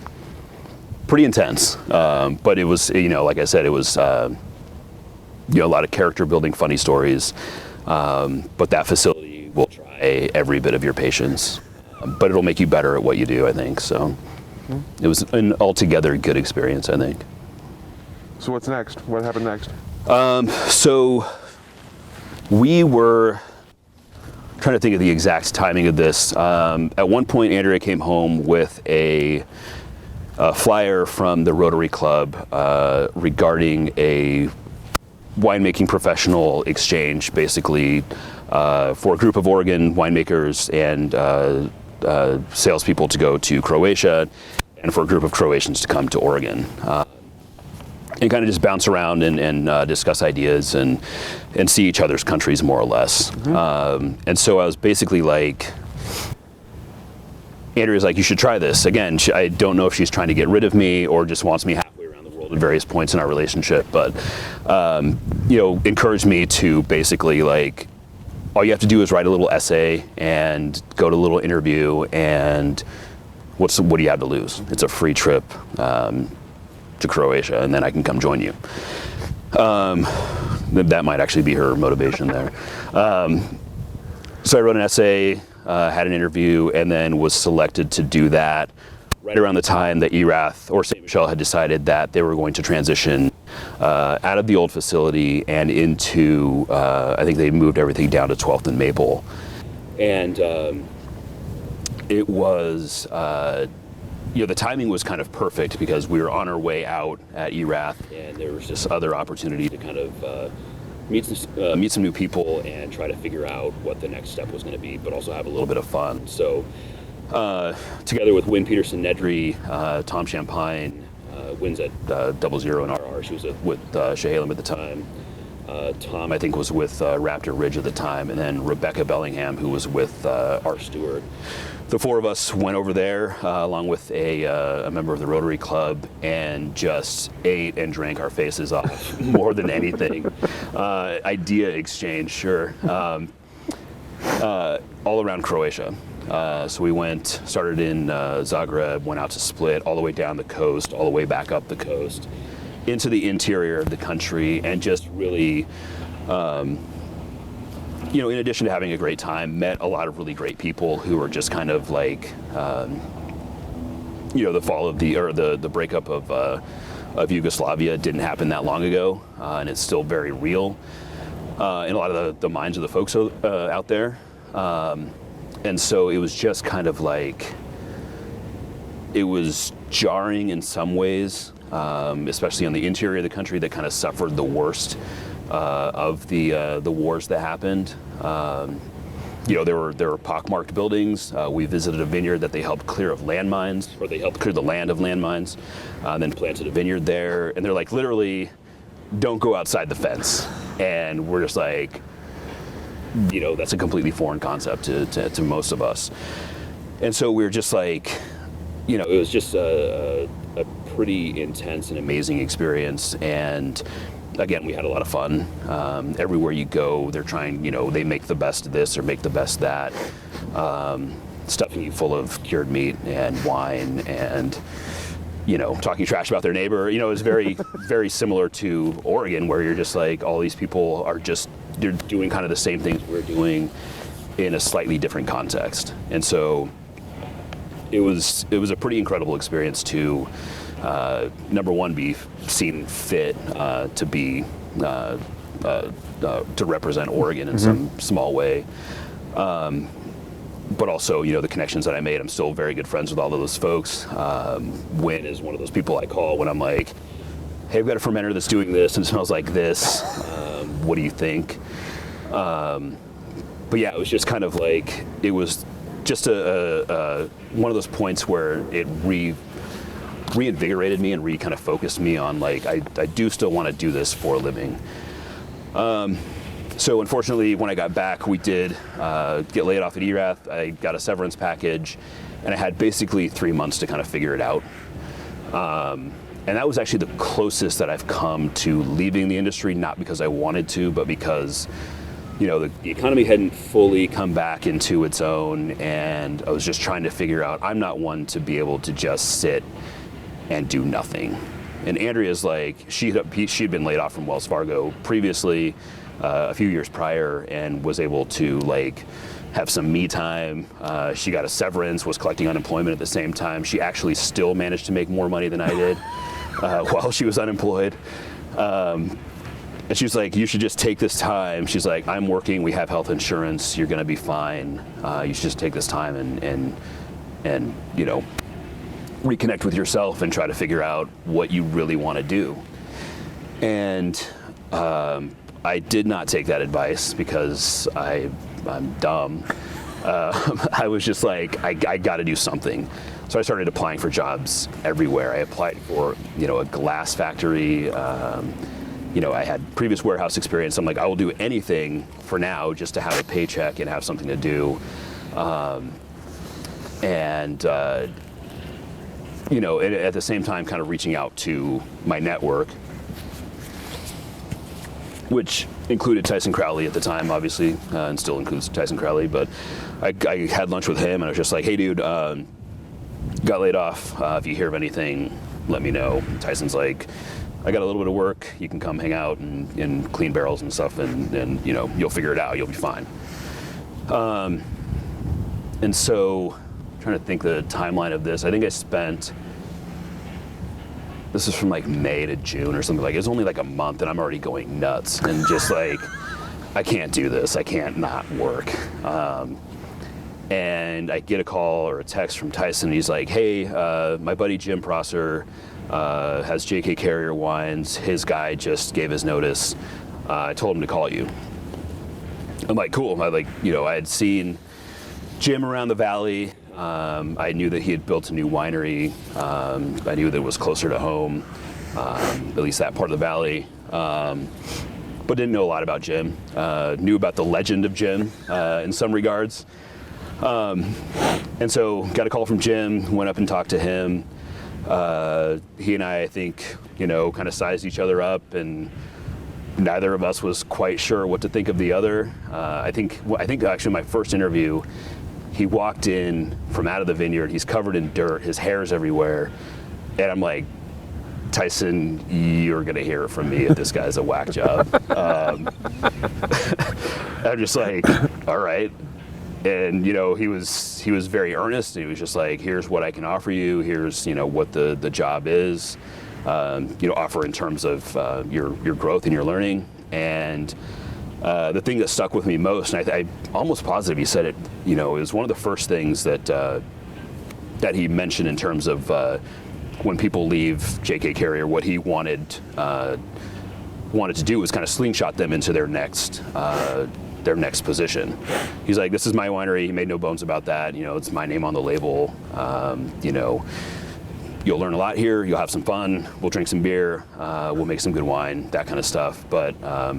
intense. But it was, like I said, it was a lot of character building, funny stories. But that facility will try every bit of your patience, but it'll make you better at what you do, I think. So it was an altogether good experience, I think. So what's next? What happened next? So we were trying to think of the exact timing of this. At one point, Andrea came home with a flyer from the Rotary Club regarding a winemaking professional exchange, basically for a group of Oregon winemakers and salespeople to go to Croatia, and for a group of Croatians to come to Oregon. And kind of just bounce around and discuss ideas and see each other's countries more or less. And so I was basically like, Andrea's like, you should try this. Again, I don't know if she's trying to get rid of me or just wants me halfway around the world at various points in our relationship, but encouraged me to basically like, all you have to do is write a little essay and go to a little interview, and what do you have to lose? It's a free trip to Croatia, and then I can come join you. That might actually be her motivation there. So I wrote an essay, had an interview, and then was selected to do that right around the time that Erath or St. Michel had decided that they were going to transition out of the old facility and into, I think they moved everything down to 12th and Maple. And it was, the timing was kind of perfect because we were on our way out at Erath, and there was this other opportunity to kind of meet some new people and try to figure out what the next step was going to be, but also have a little bit of fun. So together with Wynn Peterson Nedry, Tom Champagne, Wynn's at 00 and RR. She was with Shehalem at the time. Tom, I think, was with Raptor Ridge at the time, and then Rebecca Bellingham, who was with R. Stewart. The four of us went over there along with a member of the Rotary Club and just ate and drank our faces off more than anything. Idea exchange, sure. All around Croatia. So we started in Zagreb, went out to Split, all the way down the coast, all the way back up the coast, into the interior of the country, and just really, in addition to having a great time, met a lot of really great people who were just kind of like, the fall of the breakup of Yugoslavia didn't happen that long ago, and it's still very real in a lot of the minds of the folks out there. And so it was just kind of like, it was jarring in some ways, especially on the interior of the country that kind of suffered the worst of the wars that happened. There were pockmarked buildings. We visited a vineyard that they helped clear of landmines, or they helped clear the land of landmines, then planted a vineyard there. And they're like, literally, don't go outside the fence. And we're just like, that's a completely foreign concept to most of us. And so we were just like, it was just a pretty intense and amazing experience. And again, we had a lot of fun. Everywhere you go, they're trying, they make the best of this or make the best of that. Stuffing you full of cured meat and wine and, talking trash about their neighbor. It was very, very similar to Oregon, where you're just like, all these people are just, they're doing kind of the same things we're doing in a slightly different context. And so it was a pretty incredible experience to, number one, be seen fit to be to represent Oregon in some small way, but also the connections that I made. I'm still very good friends with all of those folks. Wynn is one of those people I call when I'm like, hey, I've got a fermenter that's doing this and it smells like this. What do you think? But yeah, it was just kind of like, it was just one of those points where it reinvigorated me and kind of focused me on like, I do still want to do this for a living. So unfortunately, when I got back, we did get laid off at Erath. I got a severance package, and I had basically 3 months to kind of figure it out. And that was actually the closest that I've come to leaving the industry, not because I wanted to, but because the economy hadn't fully come back into its own, and I was just trying to figure out, I'm not one to be able to just sit and do nothing. And Andrea's like, she'd been laid off from Wells Fargo previously, a few years prior, and was able to like have some me time. She got a severance, was collecting unemployment at the same time. She actually still managed to make more money than I did while she was unemployed. And she's like, you should just take this time. She's like, I'm working, we have health insurance, you're gonna be fine. You should just take this time and reconnect with yourself and try to figure out what you really want to do. And I did not take that advice because I'm dumb. I was just like, I got to do something. So I started applying for jobs everywhere. I applied for, a glass factory. I had previous warehouse experience. I'm like, I will do anything for now just to have a paycheck and have something to do. At the same time, kind of reaching out to my network, which included Tyson Crowley at the time, obviously, and still includes Tyson Crowley. But I had lunch with him, and I was just like, hey, dude, got laid off. If you hear of anything, let me know. Tyson's like, I got a little bit of work. You can come hang out and clean barrels and stuff, and you'll figure it out. You'll be fine. And so, I'm trying to think the timeline of this. I think I spent, this is from like May to June or something. Like, it's only like a month, and I'm already going nuts and just like, I can't do this. I can't not work. And I get a call or a text from Tyson. He's like, hey, my buddy Jim Prosser has JK Carriere wines. His guy just gave his notice. I told him to call you. I'm like, cool. I had seen Jim around the valley. I knew that he had built a new winery. I knew that it was closer to home, at least that part of the valley. But didn't know a lot about Jim. Knew about the legend of Jim in some regards. And so got a call from Jim, went up and talked to him. He and I think, kind of sized each other up, and neither of us was quite sure what to think of the other. I think actually my first interview, he walked in from out of the vineyard. He's covered in dirt. His hair's everywhere. And I'm like, Tyson, you're going to hear it from me if this guy's a whack job. I'm just like, all right. And, he was very earnest. He was just like, here's what I can offer you. Here's, what the job is, offer in terms of your growth and your learning. And the thing that stuck with me most, and I almost positive he said it, it was one of the first things that he mentioned in terms of when people leave J.K. Carriere, what he wanted to do was kind of slingshot them into their next position. He's like, this is my winery. He made no bones about that. It's my name on the label. You'll learn a lot here. You'll have some fun. We'll drink some beer. We'll make some good wine, that kind of stuff. But I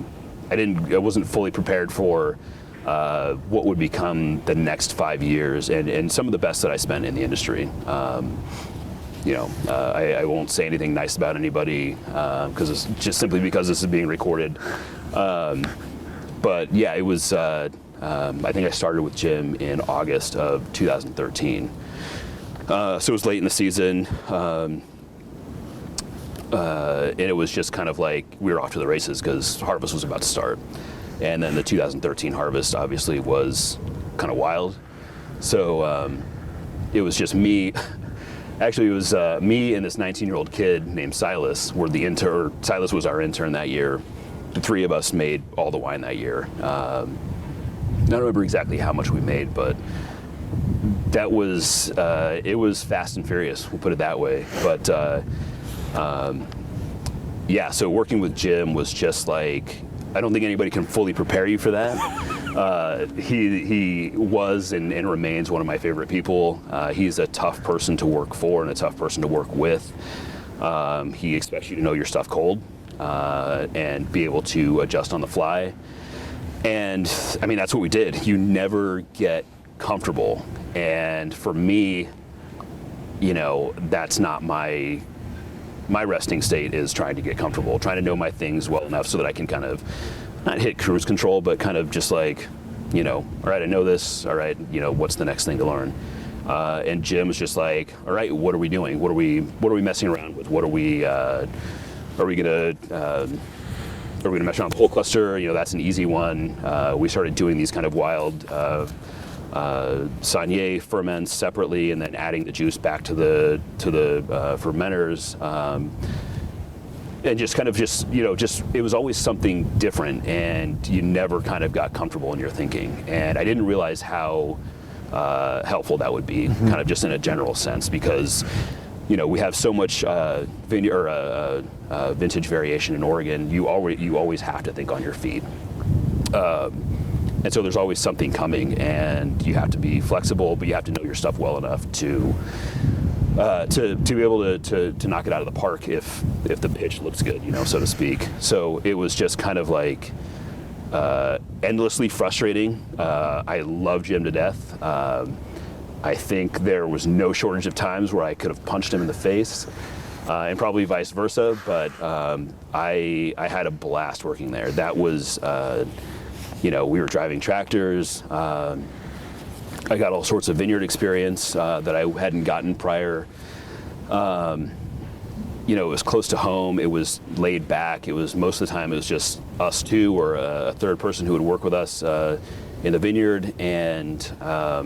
wasn't fully prepared for what would become the next 5 years and some of the best that I spent in the industry. I won't say anything nice about anybody because it's just simply because this is being recorded. But yeah, it was, I think I started with Jim in August of 2013. So it was late in the season. And it was just kind of like we were off to the races because harvest was about to start. And then the 2013 harvest obviously was kind of wild. So it was just me. Actually, it was me and this 19-year-old kid named Silas were the intern. Silas was our intern that year. The three of us made all the wine that year. I don't remember exactly how much we made, but that was, it was fast and furious, we'll put it that way. But yeah, so working with Jim was just like, I don't think anybody can fully prepare you for that. He was and remains one of my favorite people. He's a tough person to work for and a tough person to work with. He expects you to know your stuff cold and be able to adjust on the fly. And I mean, that's what we did. You never get comfortable. And for me, that's not my resting state is trying to get comfortable, trying to know my things well enough so that I can kind of not hit cruise control, but kind of just like, all right, I know this. All right, what's the next thing to learn? And Jim was just like, all right, what are we doing? What are we messing around with? What are we gonna mesh around the whole cluster? That's an easy one. We started doing these kind of wild Saunier ferments separately, and then adding the juice back to the fermenters, and just kind of it was always something different, and you never kind of got comfortable in your thinking. And I didn't realize how helpful that would be, kind of just in a general sense, because we have so much vintage variation in Oregon. You always have to think on your feet. And so there's always something coming, and you have to be flexible, but you have to know your stuff well enough to be able to knock it out of the park if the pitch looks good, so to speak. So it was just kind of like endlessly frustrating. I love Jim to death. I think there was no shortage of times where I could have punched him in the face, and probably vice versa. But I had a blast working there. That was. We were driving tractors. I got all sorts of vineyard experience that I hadn't gotten prior. It was close to home. It was laid back. It was most of the time it was just us two or a third person who would work with us in the vineyard, and I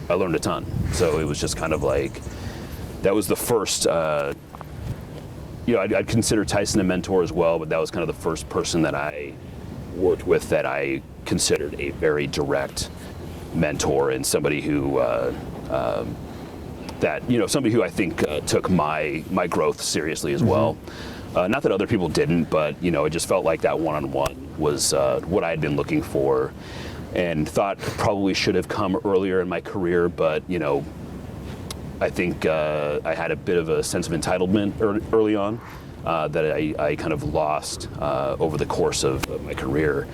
learned a ton. So it was just kind of like that was the first. I'd consider Tyson a mentor as well, but that was kind of the first person that I worked with that I considered a very direct mentor, and somebody who somebody who I think took my growth seriously as well. Not that other people didn't, but it just felt like that one-on-one was what I had been looking for, and thought probably should have come earlier in my career. But I think I had a bit of a sense of entitlement early on. That I kind of lost over the course of my career.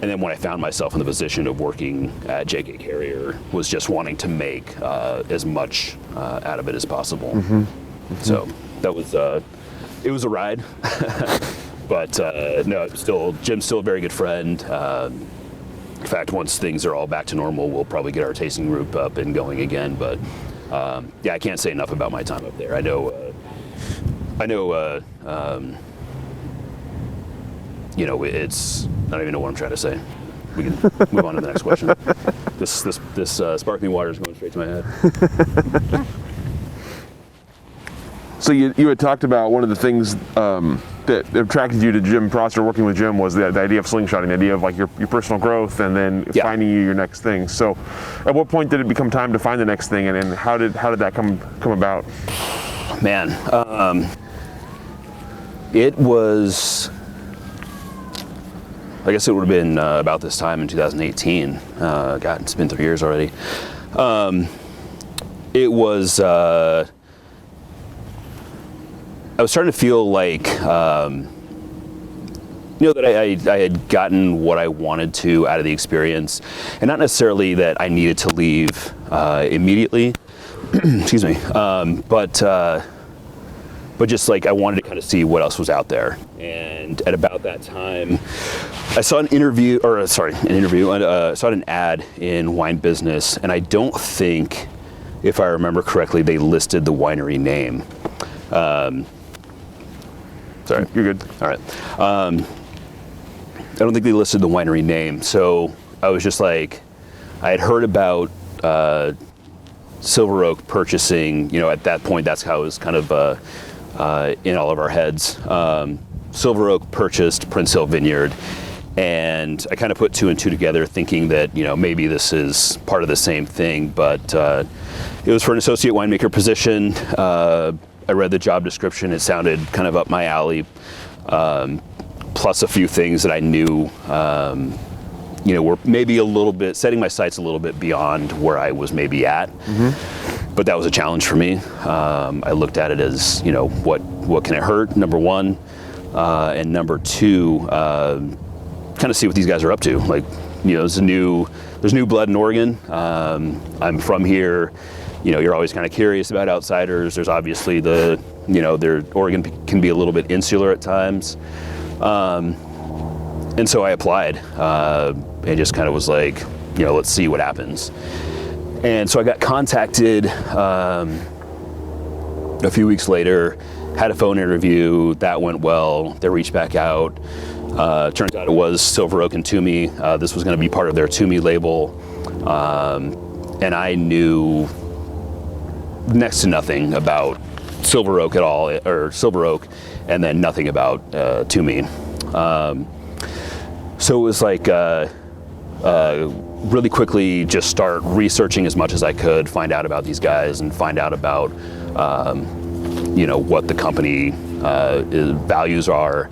And then when I found myself in the position of working at J.K. Carriere, was just wanting to make as much out of it as possible. So that was, it was a ride. But no, Jim's still a very good friend. In fact, once things are all back to normal, we'll probably get our tasting group up and going again. But yeah, I can't say enough about my time up there. I know, it's, I don't even know what I'm trying to say. We can move on to the next question. This sparkling water is going straight to my head. So you had talked about one of the things that attracted you to Jim Prosser, working with Jim, was the idea of slingshotting, the idea of like your personal growth and then finding your next thing. So at what point did it become time to find the next thing, and how did that come about? Man, it was, I guess it would have been about this time in 2018. God, it's been 3 years already. It was, I was starting to feel like, that I had gotten what I wanted to out of the experience, and not necessarily that I needed to leave immediately, excuse me, but just like I wanted to kind of see what else was out there. And at about that time, I saw I saw an ad in Wine Business, and I don't think, if I remember correctly, they listed the winery name. Sorry. You're good. All right. I don't think they listed the winery name, so I was just like, I had heard about Silver Oak purchasing, at that point, that's how it was kind of in all of our heads. Silver Oak purchased Prince Hill Vineyard, and I kind of put two and two together, thinking that, maybe this is part of the same thing, but it was for an associate winemaker position. I read the job description. It sounded kind of up my alley, plus a few things that I knew, were maybe a little bit, setting my sights a little bit beyond where I was maybe at. Mm-hmm. But that was a challenge for me. I looked at it as, what can it hurt, number one, and number two, kind of see what these guys are up to. Like, there's new blood in Oregon. I'm from here. You're always kind of curious about outsiders. There's obviously Oregon can be a little bit insular at times. And so I applied, and just kind of was like, let's see what happens. And so I got contacted a few weeks later, had a phone interview, that went well. They reached back out. Turns out it was Silver Oak and Twomey. This was going to be part of their Twomey label. And I knew next to nothing about Silver Oak at all, or Silver Oak, and then nothing about Twomey. So it was like really quickly just start researching as much as I could, find out about these guys and find out about what the company values are.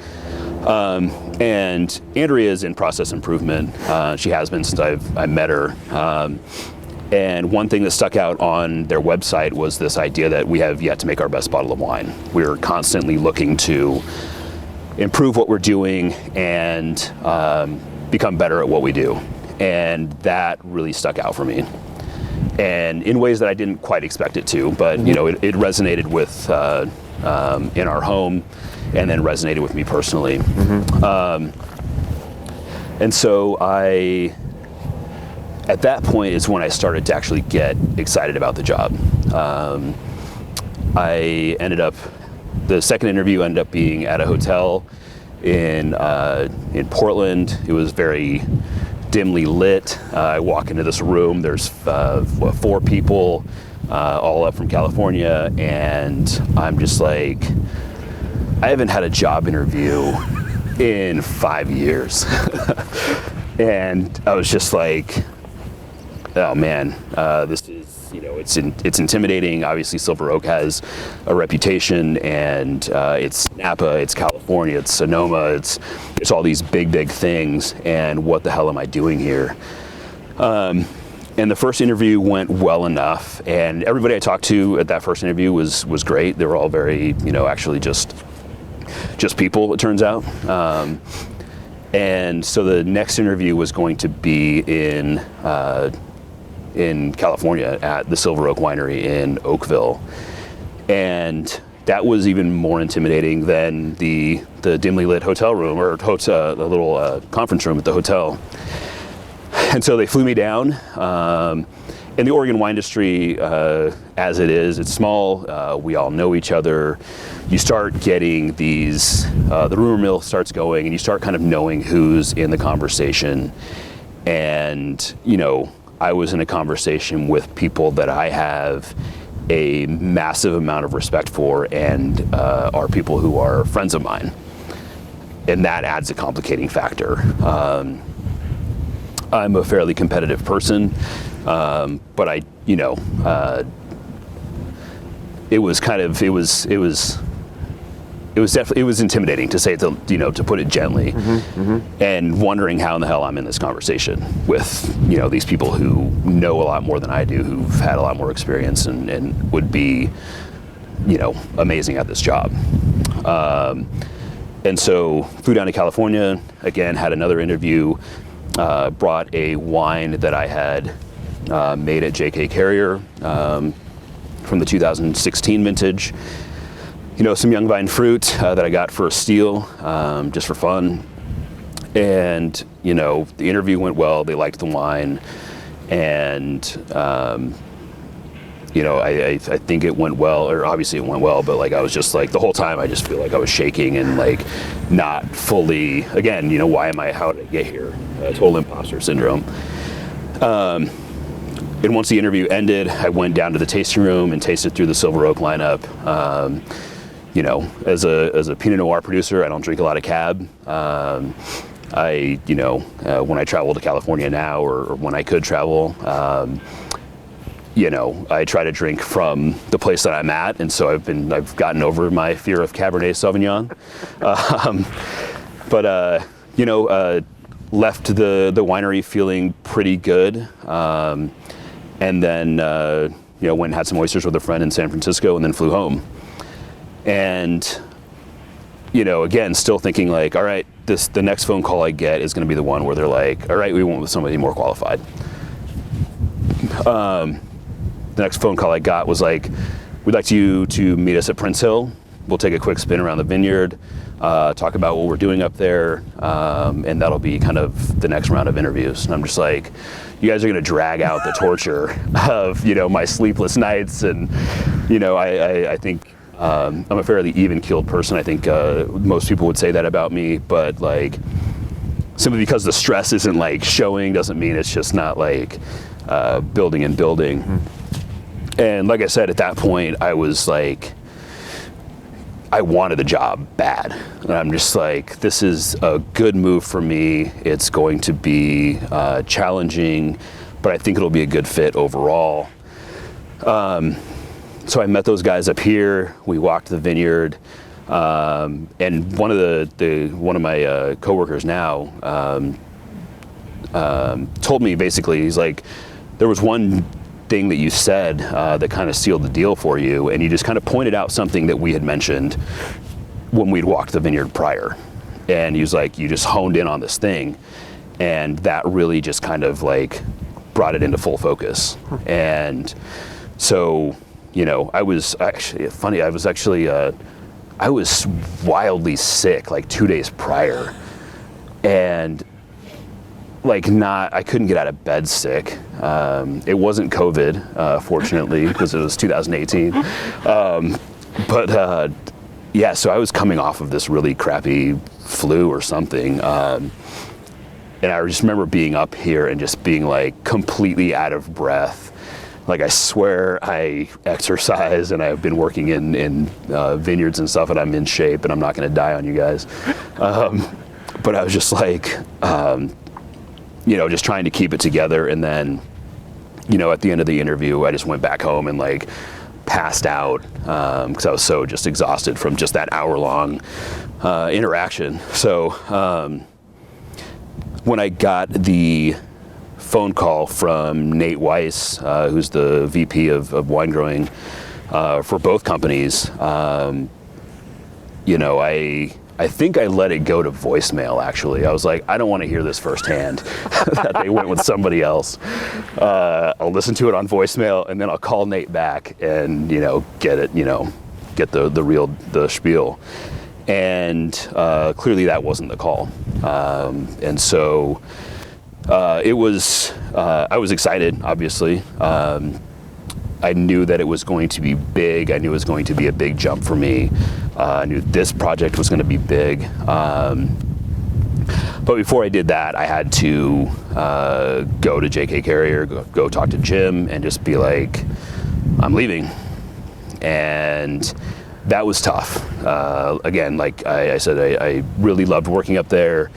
And Andrea is in process improvement. She has been since I met her. And one thing that stuck out on their website was this idea that we have yet to make our best bottle of wine. We're constantly looking to improve what we're doing and become better at what we do. And that really stuck out for me. And in ways that I didn't quite expect it to, but it resonated with in our home, and then resonated with me personally. Mm-hmm. And so at that point is when I started to actually get excited about the job. The second interview ended up being at a hotel in Portland. It was very dimly lit. I walk into this room, there's 4 people, all up from California, and I'm just like, I haven't had a job interview in 5 years. And I was just like, oh man, this is, it's intimidating. Obviously Silver Oak has a reputation, and it's Napa, it's California, it's Sonoma, it's all these big things, and what the hell am I doing here? And the first interview went well enough, and everybody I talked to at that first interview was great. They were all very, actually just people, it turns out. And so the next interview was going to be in California at the Silver Oak Winery in Oakville. And that was even more intimidating than the dimly lit hotel room, or the little conference room at the hotel. And so they flew me down. In the Oregon wine industry, as it is, it's small. We all know each other. You start getting these, the rumor mill starts going, and you start kind of knowing who's in the conversation. And, I was in a conversation with people that I have a massive amount of respect for and are people who are friends of mine. And that adds a complicating factor. I'm a fairly competitive person, but it was intimidating, to say it, to put it gently, and wondering how in the hell I'm in this conversation with, these people who know a lot more than I do, who've had a lot more experience and would be, amazing at this job. And so flew down to California, again, had another interview, brought a wine that I had made at Carriere from the 2016 vintage. Some young vine fruit that I got for a steal, just for fun. And, the interview went well. They liked the wine. And, I think it went well, or obviously it went well, but I was just the whole time I just feel like I was shaking and not fully, again, how did I get here? Total imposter syndrome. And once the interview ended, I went down to the tasting room and tasted through the Silver Oak lineup. As a Pinot Noir producer, I don't drink a lot of Cab. When I travel to California now, or when I could travel, I try to drink from the place that I'm at, and so I've gotten over my fear of Cabernet Sauvignon. Left the winery feeling pretty good, and then went and had some oysters with a friend in San Francisco, and then flew home. And again, still thinking all right, the next phone call I get is going to be the one where they're all right, we went with somebody more qualified. The next phone call I got was we'd like you to meet us at Prince Hill. We'll take a quick spin around the vineyard, talk about what we're doing up there, and that'll be kind of the next round of interviews. And I'm just you guys are going to drag out the torture of, my sleepless nights. And, I think I'm a fairly even-keeled person. I think most people would say that about me, but simply because the stress isn't showing doesn't mean it's just not building and building. Mm-hmm. And like I said, at that point, I was I wanted the job bad. And I'm just this is a good move for me. It's going to be challenging, but I think it'll be a good fit overall. So I met those guys up here. We walked the vineyard. And one of my coworkers now told me, basically, he's there was one thing that you said that kind of sealed the deal for you, and you just kind of pointed out something that we had mentioned when we'd walked the vineyard prior. And he was you just honed in on this thing, and that really just kind of brought it into full focus. And so, I was actually, I was wildly sick 2 days prior, and I couldn't get out of bed sick. It wasn't COVID, fortunately, because it was 2018. So I was coming off of this really crappy flu or something. And I just remember being up here and just being completely out of breath. I swear I exercise and I've been working in vineyards and stuff, and I'm in shape and I'm not going to die on you guys. But I was just just trying to keep it together. And then, at the end of the interview, I just went back home and passed out because I was so just exhausted from just that hour-long interaction. So when I got the phone call from Nate Weiss, who's the VP of wine growing for both companies, I think I let it go to voicemail, actually. I was I don't want to hear this firsthand, that they went with somebody else. I'll listen to it on voicemail, and then I'll call Nate back and, get it, get the spiel. And clearly that wasn't the call. And so it was, I was excited, obviously. I knew that it was going to be big. I knew it was going to be a big jump for me. I knew this project was going to be big. But before I did that, I had to go to Carriere, go talk to Jim, and just be I'm leaving. and that was tough. Again, like I said, I really loved working up there,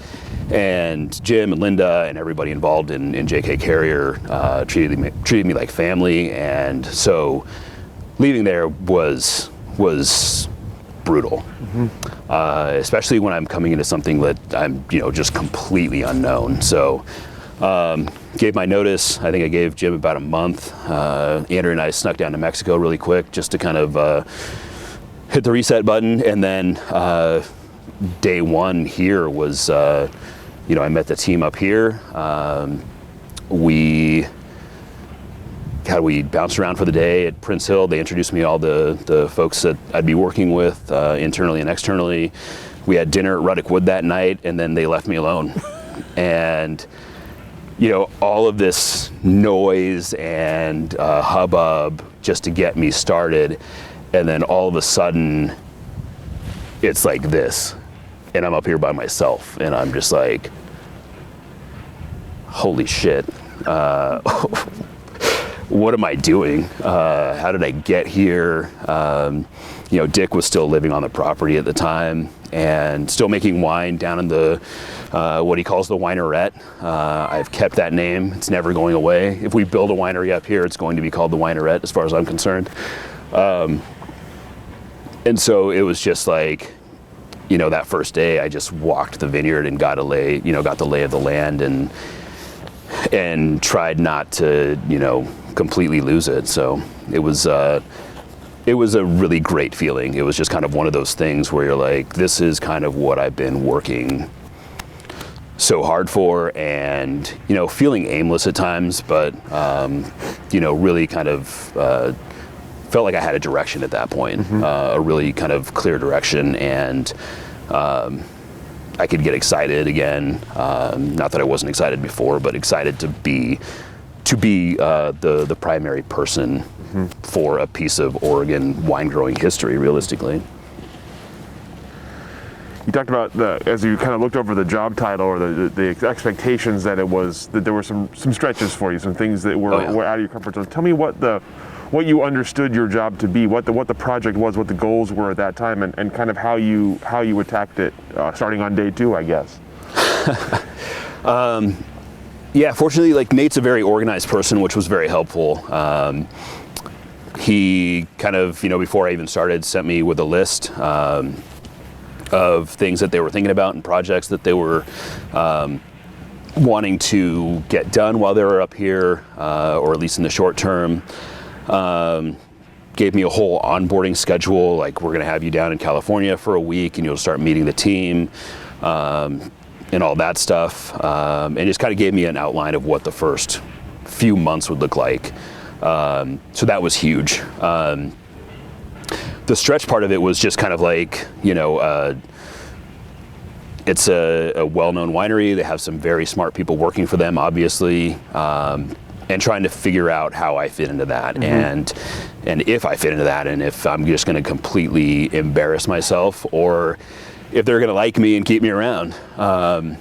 and Jim and Linda and everybody involved in JK Carriere treated me like family, and so leaving there was brutal, especially when I'm coming into something that I'm just completely unknown. So gave my notice. I think I gave Jim about a month. Andrew and I snuck down to Mexico really quick just to kind of hit the reset button, and then day one here was, I met the team up here. We bounced around for the day at Prince Hill. They introduced me all the folks that I'd be working with internally and externally. We had dinner at Ruddock Wood that night, and then they left me alone. And all of this noise and hubbub just to get me started. And then all of a sudden, it's like this, and I'm up here by myself, and I'm just like, holy shit, what am I doing? How did I get here? Dick was still living on the property at the time, and still making wine down in the, what he calls the winery. I've kept that name. It's never going away. If we build a winery up here, it's going to be called the winery, as far as I'm concerned. And so it was just like, that first day I just walked the vineyard and got the lay of the land, and tried not to, completely lose it. So it was a really great feeling. It was just kind of one of those things where you're like, this is kind of what I've been working so hard for, and, feeling aimless at times, but, really kind of, felt like I had a direction at that point, a really kind of clear direction, and I could get excited again. Not that I wasn't excited before, but excited to be the primary person for a piece of Oregon wine growing history, realistically. You talked about as you kind of looked over the job title or the expectations, that there were some stretches for you, some things that were out of your comfort zone. Tell me what you understood your job to be, what the project was, what the goals were at that time, and kind of how you attacked it starting on day 2, I guess. Yeah, fortunately, like, Nate's a very organized person, which was very helpful. He kind of, before I even started, sent me with a list of things that they were thinking about and projects that they were wanting to get done while they were up here, or at least in the short term. Gave me a whole onboarding schedule, like, we're gonna have you down in California for a week and you'll start meeting the team, and all that stuff, and just kind of gave me an outline of what the first few months would look like. So that was huge. The stretch part of it was just kind of like, it's a well-known winery. They have some very smart people working for them, obviously, and trying to figure out how I fit into that, and if I fit into that, and if I'm just going to completely embarrass myself, or if they're going to like me and keep me around. The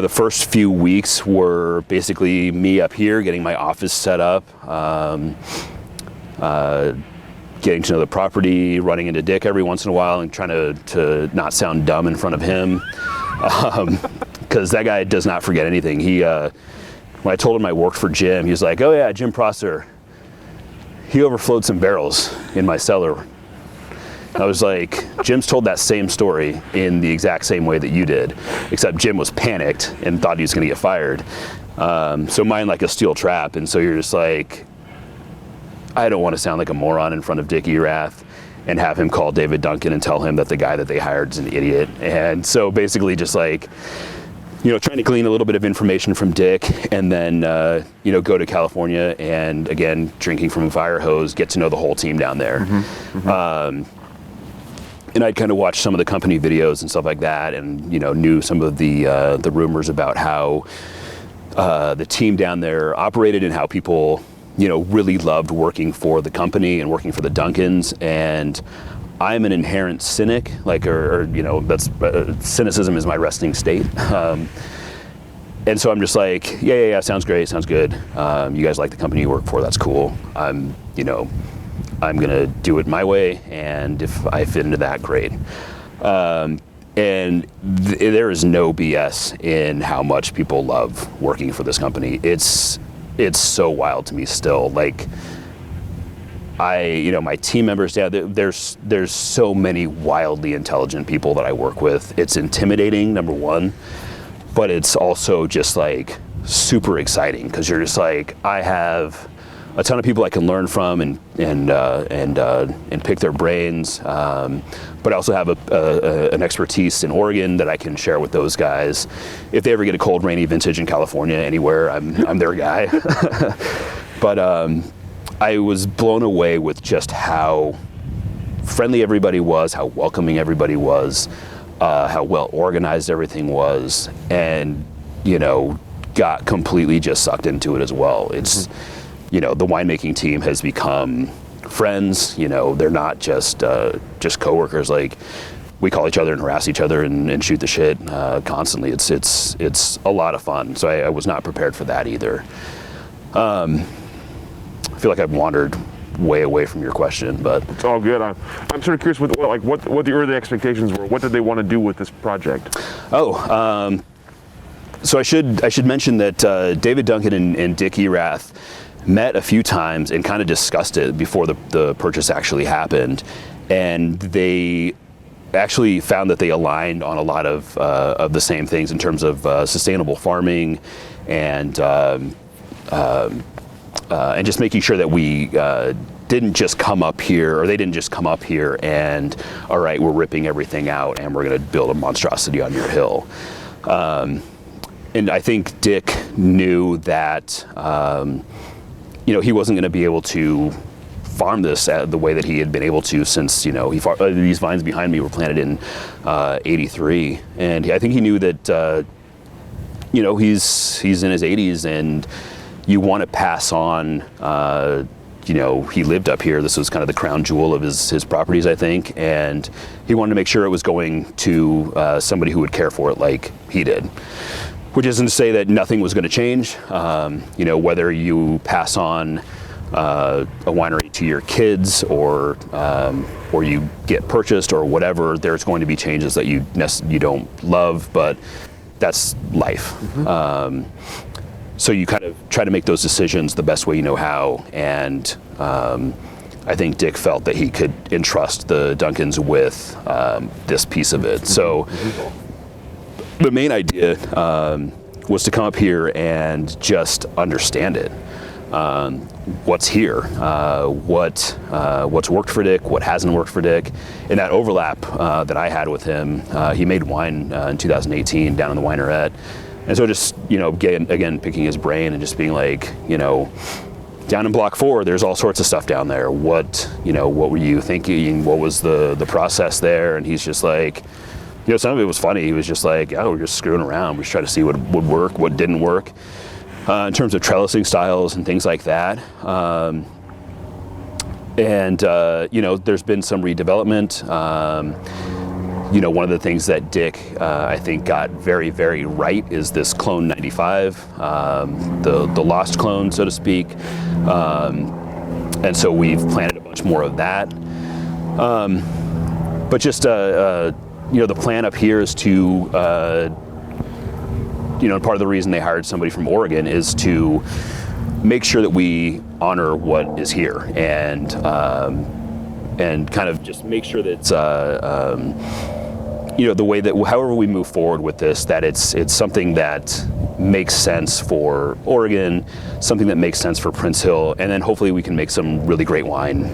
first few weeks were basically me up here getting my office set up, getting to know the property, running into Dick every once in a while and trying to not sound dumb in front of him, because that guy does not forget anything. When I told him I worked for Jim, he was like, "Oh yeah, Jim Prosser, he overflowed some barrels in my cellar." I was like, Jim's told that same story in the exact same way that you did, except Jim was panicked and thought he was going to get fired. So mine like a steel trap, and so you're just like, I don't want to sound like a moron in front of Dick Erath and have him call David Duncan and tell him that the guy that they hired is an idiot. And so basically just like, trying to glean a little bit of information from Dick, and then, go to California and, again, drinking from a fire hose, get to know the whole team down there. And I'd kind of watched some of the company videos and stuff like that, and, knew some of the rumors about how the team down there operated and how people, really loved working for the company and working for the Duncans. And I'm an inherent cynic, that's cynicism is my resting state. And so I'm just like, yeah, sounds great, sounds good. You guys like the company you work for, that's cool. I'm gonna do it my way, and if I fit into that, great. And there is no BS in how much people love working for this company. It's so wild to me still. Like, my team members, there's so many wildly intelligent people that I work with. It's intimidating, number one, but it's also just like super exciting because you're just like, I have a ton of people I can learn from and pick their brains. But I also have an expertise in Oregon that I can share with those guys. If they ever get a cold, rainy vintage in California anywhere, I'm their guy. But I was blown away with just how friendly everybody was, how welcoming everybody was, how well organized everything was, and got completely just sucked into it as well. It's the winemaking team has become friends. They're not just coworkers. Like, we call each other and harass each other and shoot the shit constantly. It's a lot of fun. So I was not prepared for that either. I feel like I've wandered way away from your question, but it's all good. I'm sort of curious what the early expectations were. What did they want to do with this project? So I should mention that David Duncan and Dick Erath met a few times and kind of discussed it before the purchase actually happened, and they actually found that they aligned on a lot of the same things in terms of sustainable farming and just making sure that we didn't just come up here, or they didn't just come up here and, all right, we're ripping everything out and we're going to build a monstrosity on your hill. And I think Dick knew that he wasn't going to be able to farm this the way that he had been able to since these vines behind me were planted in '83, and I think he knew that he's in his 80s, and you want to pass on. He lived up here. This was kind of the crown jewel of his properties, I think, and he wanted to make sure it was going to somebody who would care for it like he did. Which isn't to say that nothing was going to change. Whether you pass on a winery to your kids or you get purchased or whatever, there's going to be changes that you don't love, but that's life. So you kind of try to make those decisions the best way you know how, and I think Dick felt that he could entrust the Duncans with this piece of it. So the main idea was to come up here and just understand it. What's here, what's worked for Dick, what hasn't worked for Dick, and that overlap that I had with him. He made wine in 2018 down in the Erath, and so just again picking his brain and just being like, down in Block 4, there's all sorts of stuff down there. What were you thinking? What was the process there? And he's just like, some of it was funny. He was just like, we're just screwing around. We just try to see what would work, what didn't work. In terms of trellising styles and things like that. There's been some redevelopment. One of the things that Dick, I think, got very, very right is this Clone 95, the lost clone, so to speak. And so we've planted a bunch more of that. But just, the plan up here is to, part of the reason they hired somebody from Oregon is to make sure that we honor what is here and kind of just make sure that it's, the way that however we move forward with this, that it's something that makes sense for Oregon, something that makes sense for Prince Hill, and then hopefully we can make some really great wine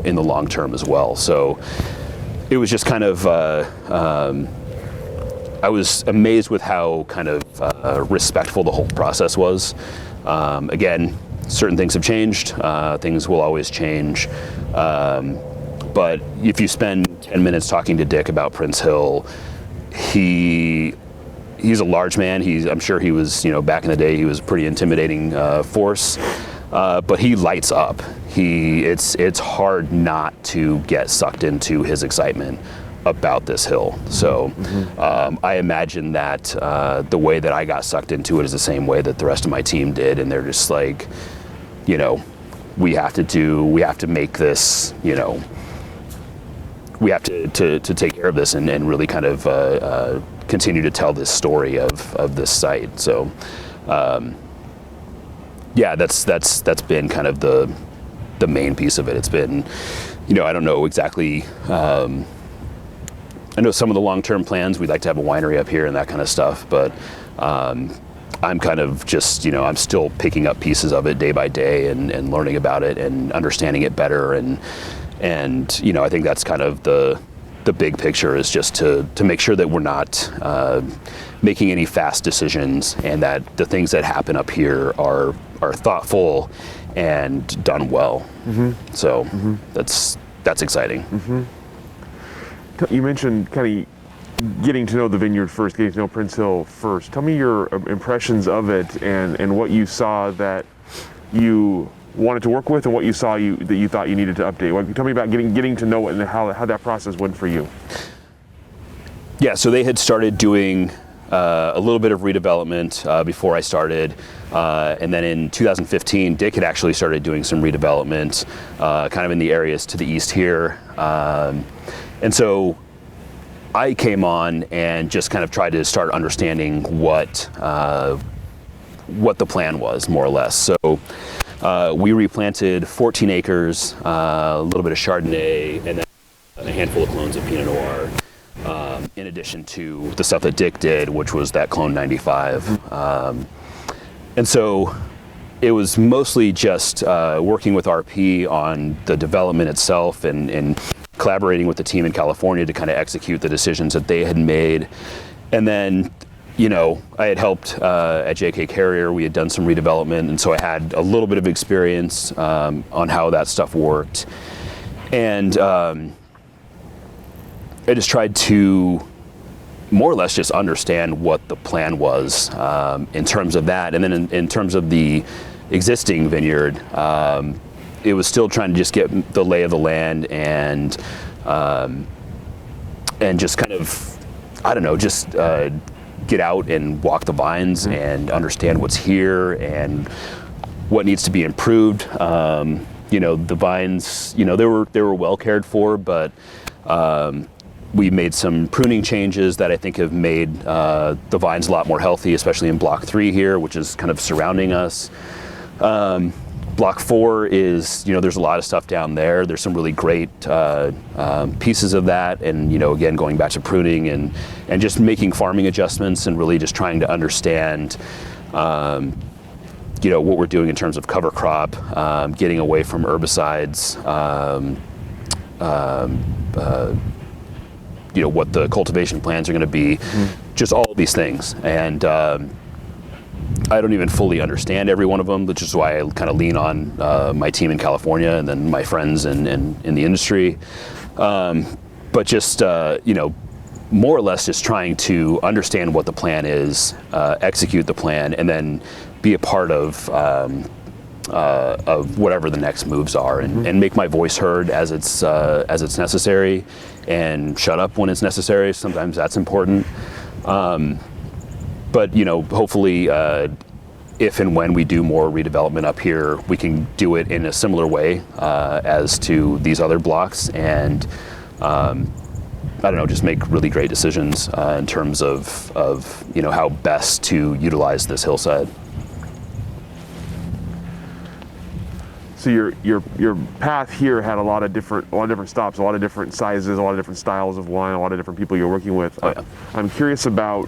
in the long term as well. So it was just kind of, I was amazed with how kind of respectful the whole process was. Again, certain things have changed. Things will always change. But if you spend 10 minutes talking to Dick about Prince Hill, he's a large man. I'm sure he was, back in the day, he was a pretty intimidating force. But he lights up. It's hard not to get sucked into his excitement about this hill. So I imagine that the way that I got sucked into it is the same way that the rest of my team did, and they're just like, you know, we have to make this, you know, we have to take care of this and really kind of continue to tell this story of this site. So yeah, that's been kind of the main piece of it. It's been, you know, I don't know exactly, I know some of the long-term plans, we'd like to have a winery up here and that kind of stuff, but I'm kind of just, you know, I'm still picking up pieces of it day by day and learning about it and understanding it better. And you know, I think that's kind of the big picture, is just to make sure that we're not making any fast decisions, and that the things that happen up here are thoughtful and done well. So that's exciting. You mentioned kind of getting to know the vineyard first, getting to know Prince Hill first. Tell me your impressions of it and what you saw that you wanted to work with, and what you saw that you thought you needed to update. Like, tell me about getting to know it and how that process went for you. Yeah, so they had started doing a little bit of redevelopment before I started, and then in 2015, Dick had actually started doing some redevelopment, kind of in the areas to the east here, and so I came on and just kind of tried to start understanding what the plan was, more or less. So we replanted 14 acres, a little bit of Chardonnay, and then a handful of clones of Pinot Noir, in addition to the stuff that Dick did, which was that Clone 95. And so it was mostly just working with RP on the development itself and collaborating with the team in California to kind of execute the decisions that they had made. And then, you know, I had helped at JK Carriere. We had done some redevelopment, and so I had a little bit of experience on how that stuff worked. And I just tried to more or less just understand what the plan was in terms of that. And then in terms of the existing vineyard, it was still trying to just get the lay of the land and just kind of, I don't know, just get out and walk the vines and understand what's here and what needs to be improved. You know, the vines, you know, they were well cared for, but we made some pruning changes that I think have made the vines a lot more healthy, especially in Block 3 here, which is kind of surrounding us. Block 4 is, you know, there's a lot of stuff down there. There's some really great pieces of that, and, you know, again, going back to pruning and just making farming adjustments and really just trying to understand, you know, what we're doing in terms of cover crop, getting away from herbicides, you know, what the cultivation plans are going to be, just all of these things. And I don't even fully understand every one of them, which is why I kind of lean on my team in California and then my friends in the industry. But just, you know, more or less just trying to understand what the plan is, execute the plan, and then be a part of whatever the next moves are, and make my voice heard as it's necessary, and shut up when it's necessary. Sometimes that's important. But, you know, hopefully, if and when we do more redevelopment up here, we can do it in a similar way as to these other blocks, and I don't know, just make really great decisions in terms of you know, how best to utilize this hillside. So your path here had a lot of different stops, a lot of different sizes, a lot of different styles of wine, a lot of different people you're working with. Oh, yeah. I'm curious about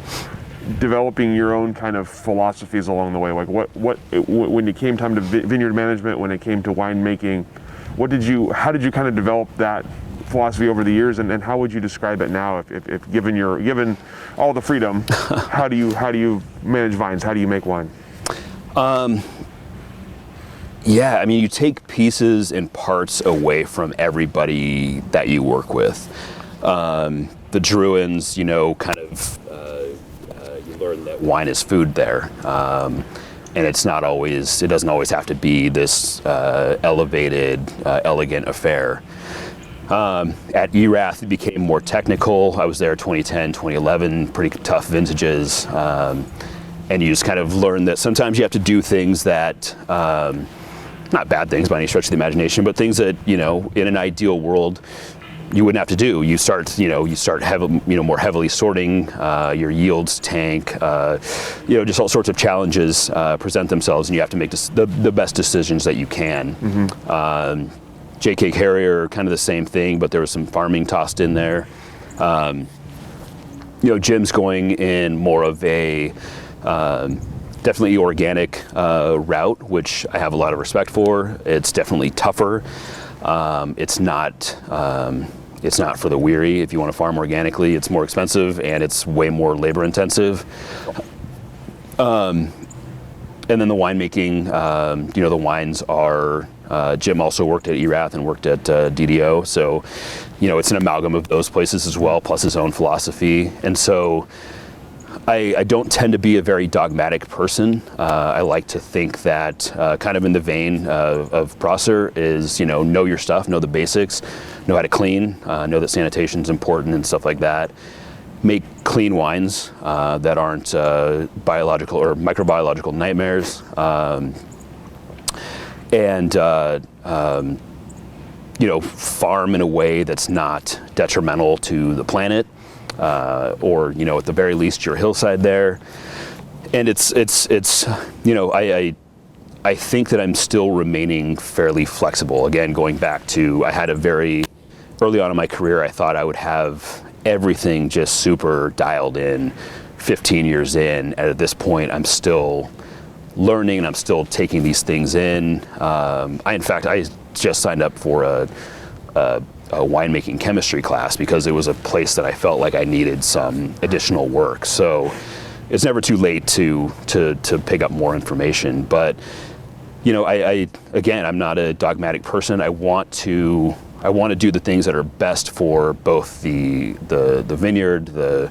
developing your own kind of philosophies along the way. Like when it came time to vineyard management, when it came to winemaking, how did you kind of develop that philosophy over the years, and how would you describe it now if given all the freedom, how do you manage vines? How do you make wine? Yeah, I mean, you take pieces and parts away from everybody that you work with. The Drouhins, you know, kind of, you learn that wine is food there. And it doesn't always have to be this elevated, elegant affair. At Erath, it became more technical. I was there 2010, 2011, pretty tough vintages. And you just kind of learn that sometimes you have to do things that, not bad things by any stretch of the imagination, but things that, in an ideal world, you wouldn't have to do. You start more heavily sorting, your yields tank, just all sorts of challenges present themselves, and you have to make the best decisions that you can. Mm-hmm. JK Carriere, kind of the same thing, but there was some farming tossed in there. Jim's going in more of a definitely organic route, which I have a lot of respect for. It's definitely tougher. It's not for the weary. If you want to farm organically, it's more expensive and it's way more labor intensive. And then the winemaking, the wines are, Jim also worked at Erath and worked at DDO. So, it's an amalgam of those places as well, plus his own philosophy. And so I don't tend to be a very dogmatic person. I like to think that kind of in the vein of Prosser is, know your stuff, know the basics, know how to clean, know that sanitation is important and stuff like that. Make clean wines that aren't biological or microbiological nightmares. Farm in a way that's not detrimental to the planet. Or at the very least your hillside there, and it's I think that I'm still remaining fairly flexible. Again, going back to I had a very early on in my career, I thought I would have everything just super dialed in 15 years in, and at this point I'm still learning and I'm still taking these things in. I just signed up for a winemaking chemistry class because it was a place that I felt like I needed some additional work. So it's never too late to pick up more information. But I'm not a dogmatic person. I want to do the things that are best for both the vineyard, the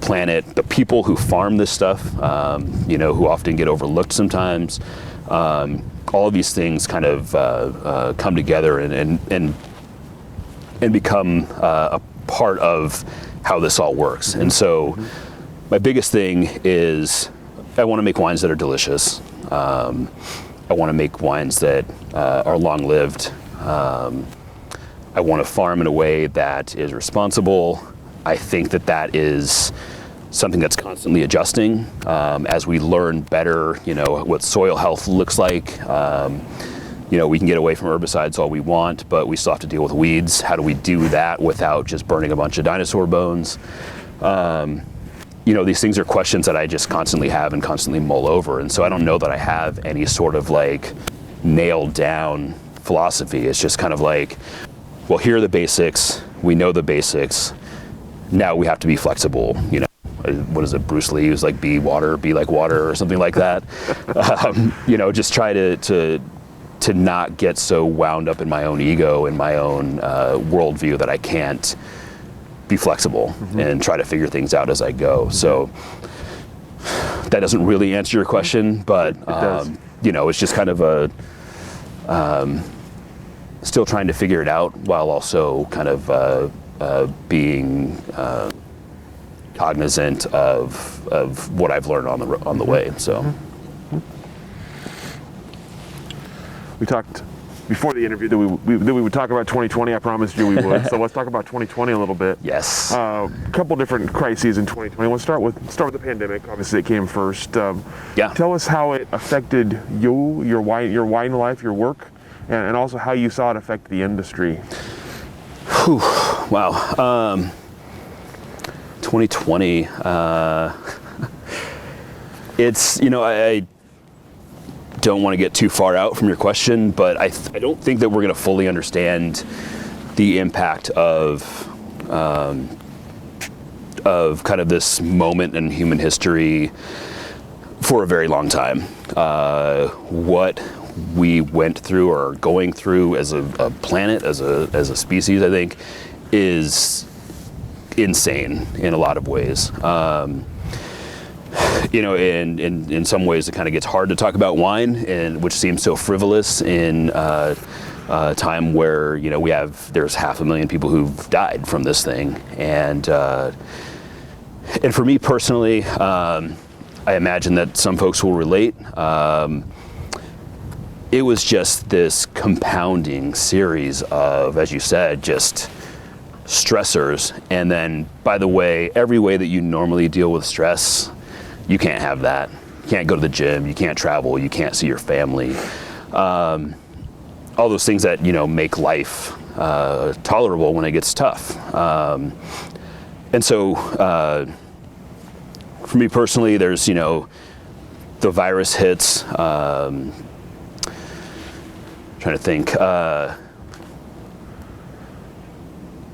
planet, the people who farm this stuff, who often get overlooked sometimes. All of these things kind of come together and become a part of how this all works. And so my biggest thing is I want to make wines that are delicious. I want to make wines that are long-lived. I want to farm in a way that is responsible. I think that is something that's constantly adjusting as we learn better, what soil health looks like. We can get away from herbicides all we want, but we still have to deal with weeds. How do we do that without just burning a bunch of dinosaur bones? These things are questions that I just constantly have and constantly mull over. And so I don't know that I have any sort of nailed down philosophy. It's just kind of well, here are the basics. We know the basics. Now we have to be flexible, What is it? Bruce Lee was be water, be like water, or something like that. Just try to not get so wound up in my own ego and my own worldview that I can't be flexible and try to figure things out as I go. So that doesn't really answer your question, but it's just kind of still trying to figure it out while also kind of being cognizant of what I've learned on the way. So. We talked before the interview that we would talk about 2020. I promised you we would. So let's talk about 2020 a little bit. Yes. A couple different crises in 2020. Let's start with the pandemic. Obviously, it came first. Tell us how it affected you, your wine life, your work, and also how you saw it affect the industry. Whew, wow. 2020. It's I don't want to get too far out from your question, but I don't think that we're going to fully understand the impact of kind of this moment in human history for a very long time. What we went through or are going through as a planet, as a species, I think, is insane in a lot of ways. In some ways it kind of gets hard to talk about wine, and which seems so frivolous in time where, you know, there's 500,000 people who've died from this thing. And for me personally, I imagine that some folks will relate. It was just this compounding series of, as you said, just stressors. And then, by the way, every way that you normally deal with stress, you can't have that. You can't go to the gym, you can't travel, you can't see your family. All those things that, you know, make life tolerable when it gets tough. And so, for me personally, there's, you know, the virus hits. Trying to think.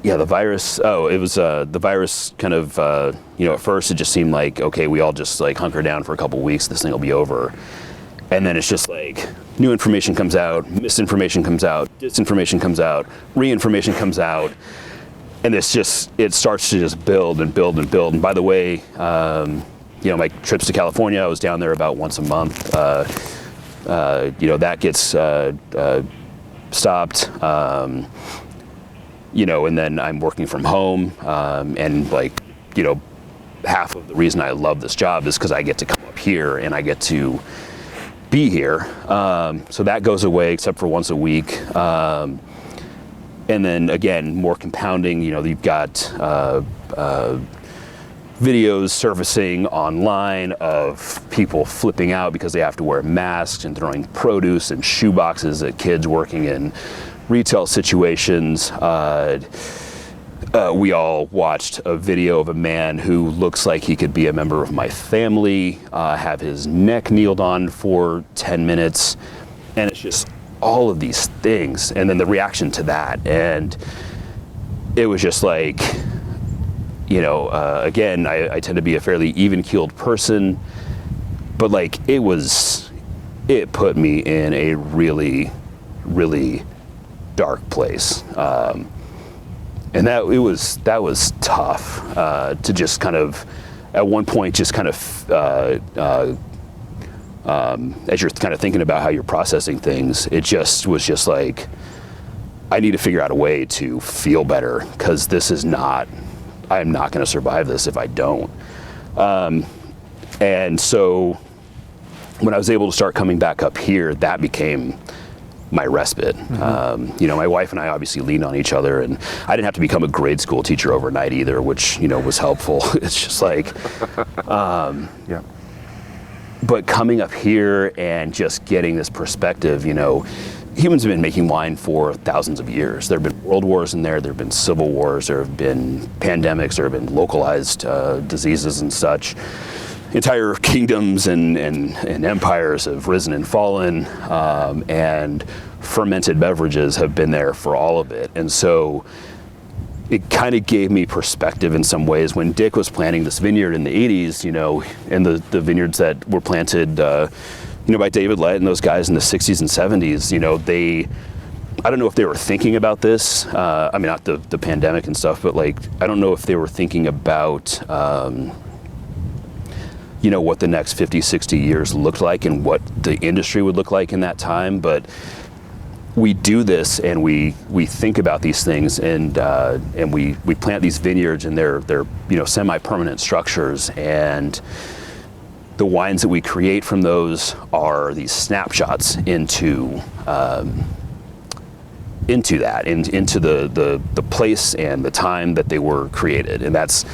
Yeah, the virus. Oh, it was the virus. Kind of. You know, at first it just seemed like, okay, we all just like hunker down for a couple weeks. This thing will be over. And then it's just like new information comes out, misinformation comes out, disinformation comes out, re-information comes out, and it starts to just build and build and build. And by the way, you know, my trips to California, I was down there about once a month. You know, that gets stopped. You know, and then I'm working from home, and like, you know, half of the reason I love this job is because I get to come up here and I get to be here. So that goes away except for once a week. And then again, more compounding, you know, you've got videos surfacing online of people flipping out because they have to wear masks and throwing produce and shoe boxes at kids working in retail situations. We all watched a video of a man who looks like he could be a member of my family, have his neck kneeled on for 10 minutes. And it's just all of these things. And then the reaction to that. And it was just like, you know, again, I tend to be a fairly even-keeled person, but like it put me in a really, really dark place. And that was tough to just kind of, at one point, just kind of, as you're kind of thinking about how you're processing things, it just was just like, I need to figure out a way to feel better, because I'm not going to survive this if I don't. And so when I was able to start coming back up here, that became my respite. You know, my wife and I obviously leaned on each other, and I didn't have to become a grade school teacher overnight either, which, you know, was helpful. It's just like, yeah. But coming up here and just getting this perspective, you know, humans have been making wine for thousands of years. There have been world wars in there have been civil wars, there have been pandemics, there have been localized diseases and such. Entire kingdoms and empires have risen and fallen, and fermented beverages have been there for all of it. And so it kind of gave me perspective in some ways. When Dick was planting this vineyard in the 80s, you know, and the vineyards that were planted, you know, by David Lett and those guys in the 60s and 70s, you know, I don't know if they were thinking about this. I mean, not the pandemic and stuff, but like, I don't know if they were thinking about, you know, what the next 50, 60 years looked like and what the industry would look like in that time. But we do this and we think about these things, and we plant these vineyards, and they're you know, semi-permanent structures, and the wines that we create from those are these snapshots into the place and the time that they were created. And that's,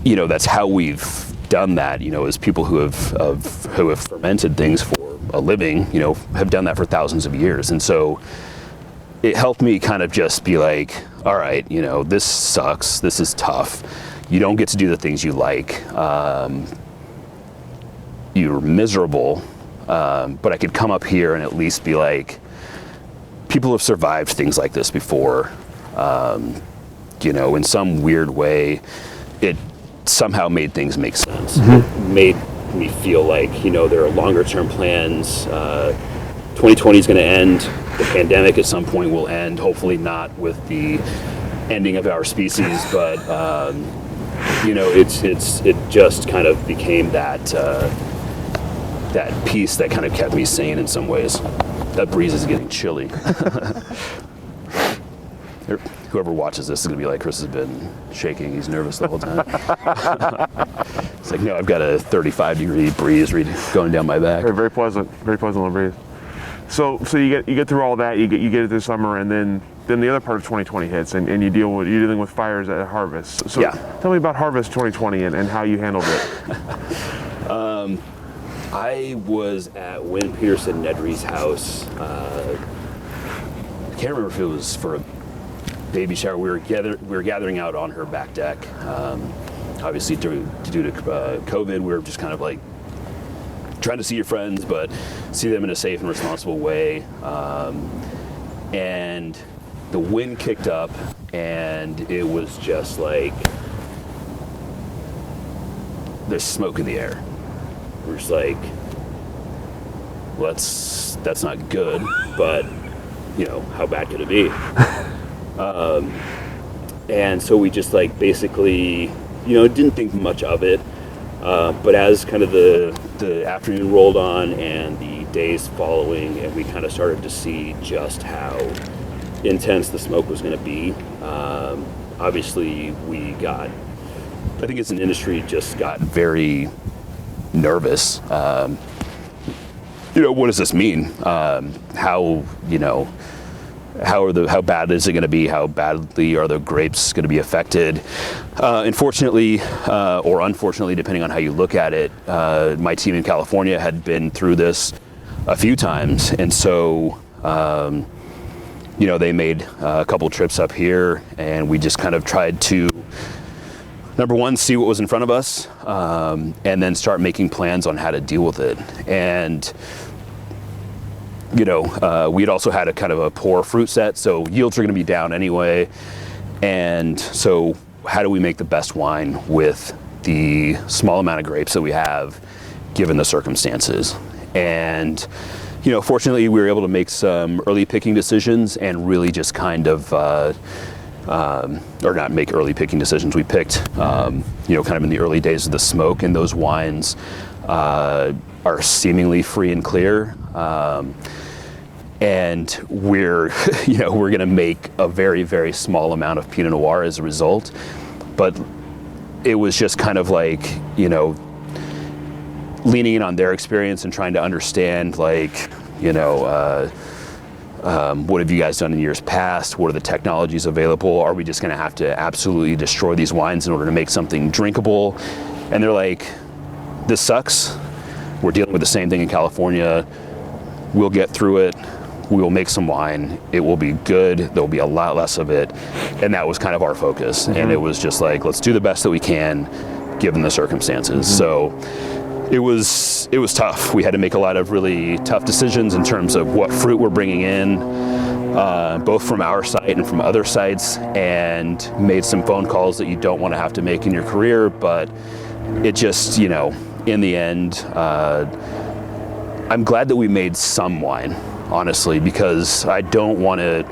you know, that's how we've done that, you know, as people who have fermented things for a living, you know, have done that for thousands of years. And so it helped me kind of just be like, all right, you know, this sucks, this is tough. You don't get to do the things you like. You're miserable, but I could come up here and at least be like, people have survived things like this before. You know, in some weird way, it somehow made things make sense. It made me feel like, you know, there are longer term plans. 2020 is going to end. The pandemic at some point will end. Hopefully not with the ending of our species, but you know, it just kind of became that that piece that kind of kept me sane in some ways. That breeze is getting chilly. Whoever watches this is going to be like, Chris has been shaking. He's nervous the whole time. It's like, no, I've got a 35-degree breeze going down my back. Very pleasant little breeze. So you get through all that, you get it through summer, and then the other part of 2020 hits, and you're dealing with fires at harvest. So yeah. Tell me about harvest 2020 and how you handled it. I was at Win Peterson Nedry's house. I can't remember if it was for a baby shower. We were gathering out on her back deck. Obviously, due to COVID, we were just kind of like trying to see your friends, but see them in a safe and responsible way. And the wind kicked up, and it was just like there's smoke in the air. We're just like, that's not good, but how bad could it be? And so we just like basically, didn't think much of it. But as kind of the afternoon rolled on and the days following, and we kind of started to see just how intense the smoke was going to be, obviously I think as an industry, just got very nervous. What does this mean? How bad is it going to be? How badly are the grapes going to be affected? Unfortunately, or unfortunately, depending on how you look at it, my team in California had been through this a few times, and so they made a couple trips up here, and we just kind of tried to, number one, see what was in front of us, and then start making plans on how to deal with it. And we'd also had a kind of a poor fruit set, so yields are going to be down anyway. And so how do we make the best wine with the small amount of grapes that we have, given the circumstances? And, fortunately, we were able to make some early picking decisions and really just kind of, or not make early picking decisions. We picked, kind of in the early days of the smoke, and those wines are seemingly free and clear. And we're going to make a very, very small amount of Pinot Noir as a result. But it was just kind of like, leaning in on their experience and trying to understand, like, what have you guys done in years past? What are the technologies available? Are we just going to have to absolutely destroy these wines in order to make something drinkable? And they're like, this sucks. We're dealing with the same thing in California. We'll get through it. We will make some wine. It will be good. There'll be a lot less of it. And that was kind of our focus. Mm-hmm. And it was just like, let's do the best that we can given the circumstances. Mm-hmm. So it was tough. We had to make a lot of really tough decisions in terms of what fruit we're bringing in, both from our site and from other sites, and made some phone calls that you don't want to have to make in your career. But it just, in the end, I'm glad that we made some wine, honestly, because I don't want to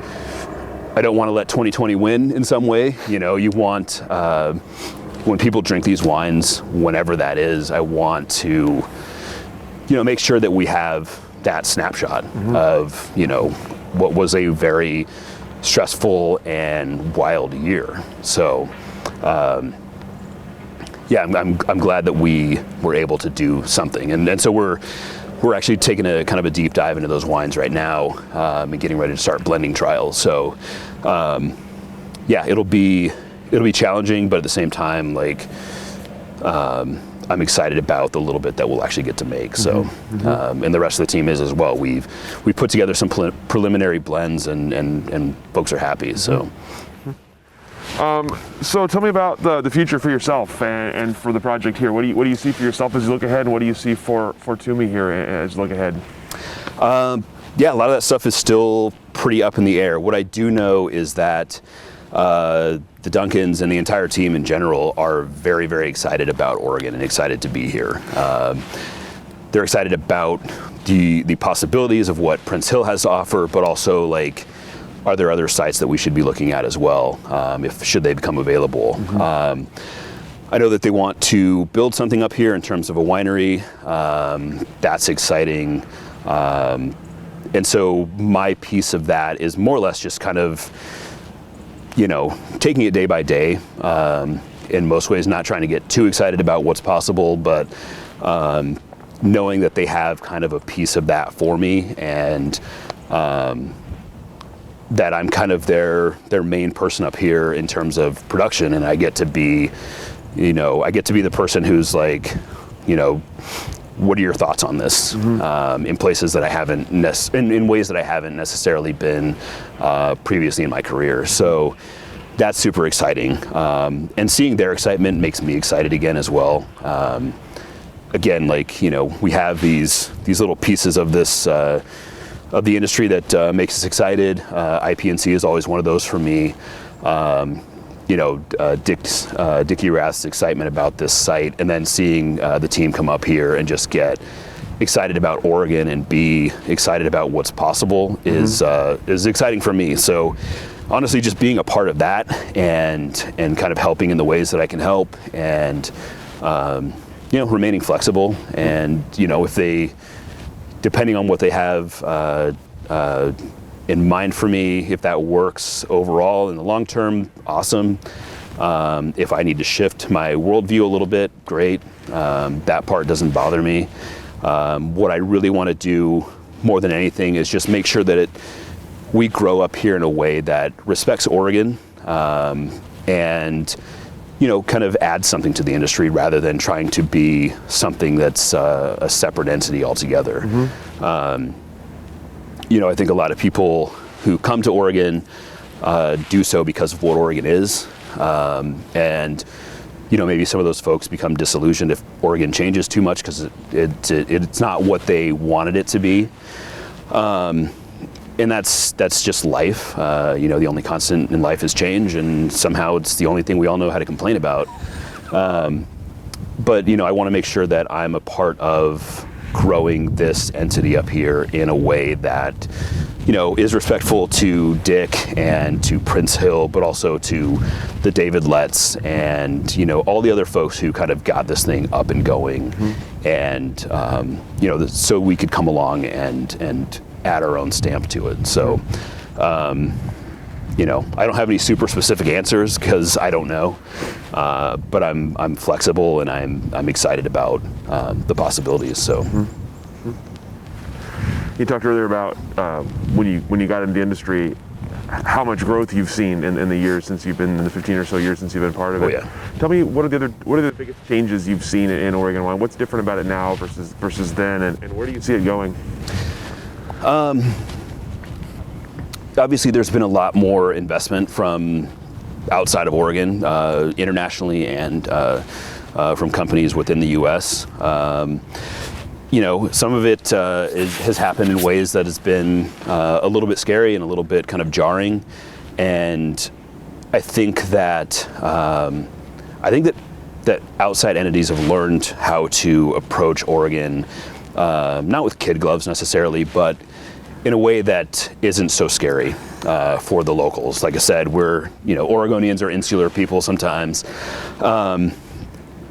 let 2020 win in some way. You want, when people drink these wines, whenever that is, I want to, make sure that we have that snapshot mm-hmm. of, what was a very stressful and wild year. So, I'm glad that we were able to do something. And so we're actually taking a kind of a deep dive into those wines right now, and getting ready to start blending trials. So, it'll be challenging, but at the same time, like, I'm excited about the little bit that we'll actually get to make. So, mm-hmm. And the rest of the team is as well. We put together some preliminary blends, and folks are happy. So. So tell me about the future for yourself and for the project here. What do you see for yourself as you look ahead, and what do you see for Twomey here as you look ahead? A lot of that stuff is still pretty up in the air. What I do know is that the Duncans and the entire team in general are very, very excited about Oregon and excited to be here. They're excited about the possibilities of what Prince Hill has to offer, but also, like, are there other sites that we should be looking at as well, should they become available? Mm-hmm. I know that they want to build something up here in terms of a winery. That's exciting. And so my piece of that is more or less just kind of, taking it day by day. In most ways, not trying to get too excited about what's possible, but knowing that they have kind of a piece of that for me, and that I'm kind of their main person up here in terms of production, and I get to be, the person who's like, what are your thoughts on this? In places that I haven't, in ways that I haven't necessarily been previously in my career. So that's super exciting. And seeing their excitement makes me excited again as well. Again, we have these little pieces of this, of the industry that makes us excited. IP&C is always one of those for me. Dick Erath's excitement about this site, and then seeing the team come up here and just get excited about Oregon and be excited about what's possible is exciting for me. So honestly, just being a part of that and kind of helping in the ways that I can help, and remaining flexible, and if they, depending on what they have in mind for me, if that works overall in the long term, awesome. If I need to shift my worldview a little bit, great. That part doesn't bother me. What I really want to do more than anything is just make sure that we grow up here in a way that respects Oregon, and kind of adds something to the industry rather than trying to be something that's a separate entity altogether. I think a lot of people who come to Oregon do so because of what Oregon is, and maybe some of those folks become disillusioned if Oregon changes too much because it's not what they wanted it to be. And that's just life. The only constant in life is change, and somehow it's the only thing we all know how to complain about. But I want to make sure that I'm a part of growing this entity up here in a way that, is respectful to Dick and to Prince Hill, but also to the David Letts and, all the other folks who kind of got this thing up and going. And, so we could come along and add our own stamp to it. So, I don't have any super specific answers because I don't know, but I'm flexible, and I'm excited about the possibilities. So, you talked earlier about when you got into the industry, how much growth you've seen in the years since you've been in the 15 or so years since you've been part of it. Oh, yeah. Tell me, what are the biggest changes you've seen in Oregon wine? What's different about it now versus then, and where do you see it going? Obviously, there's been a lot more investment from outside of Oregon, internationally, and from companies within the U.S. Some of it has happened in ways that has been a little bit scary and a little bit kind of jarring, and I think that that outside entities have learned how to approach Oregon, not with kid gloves necessarily, but in a way that isn't so scary for the locals. Like I said, we're, Oregonians are insular people sometimes.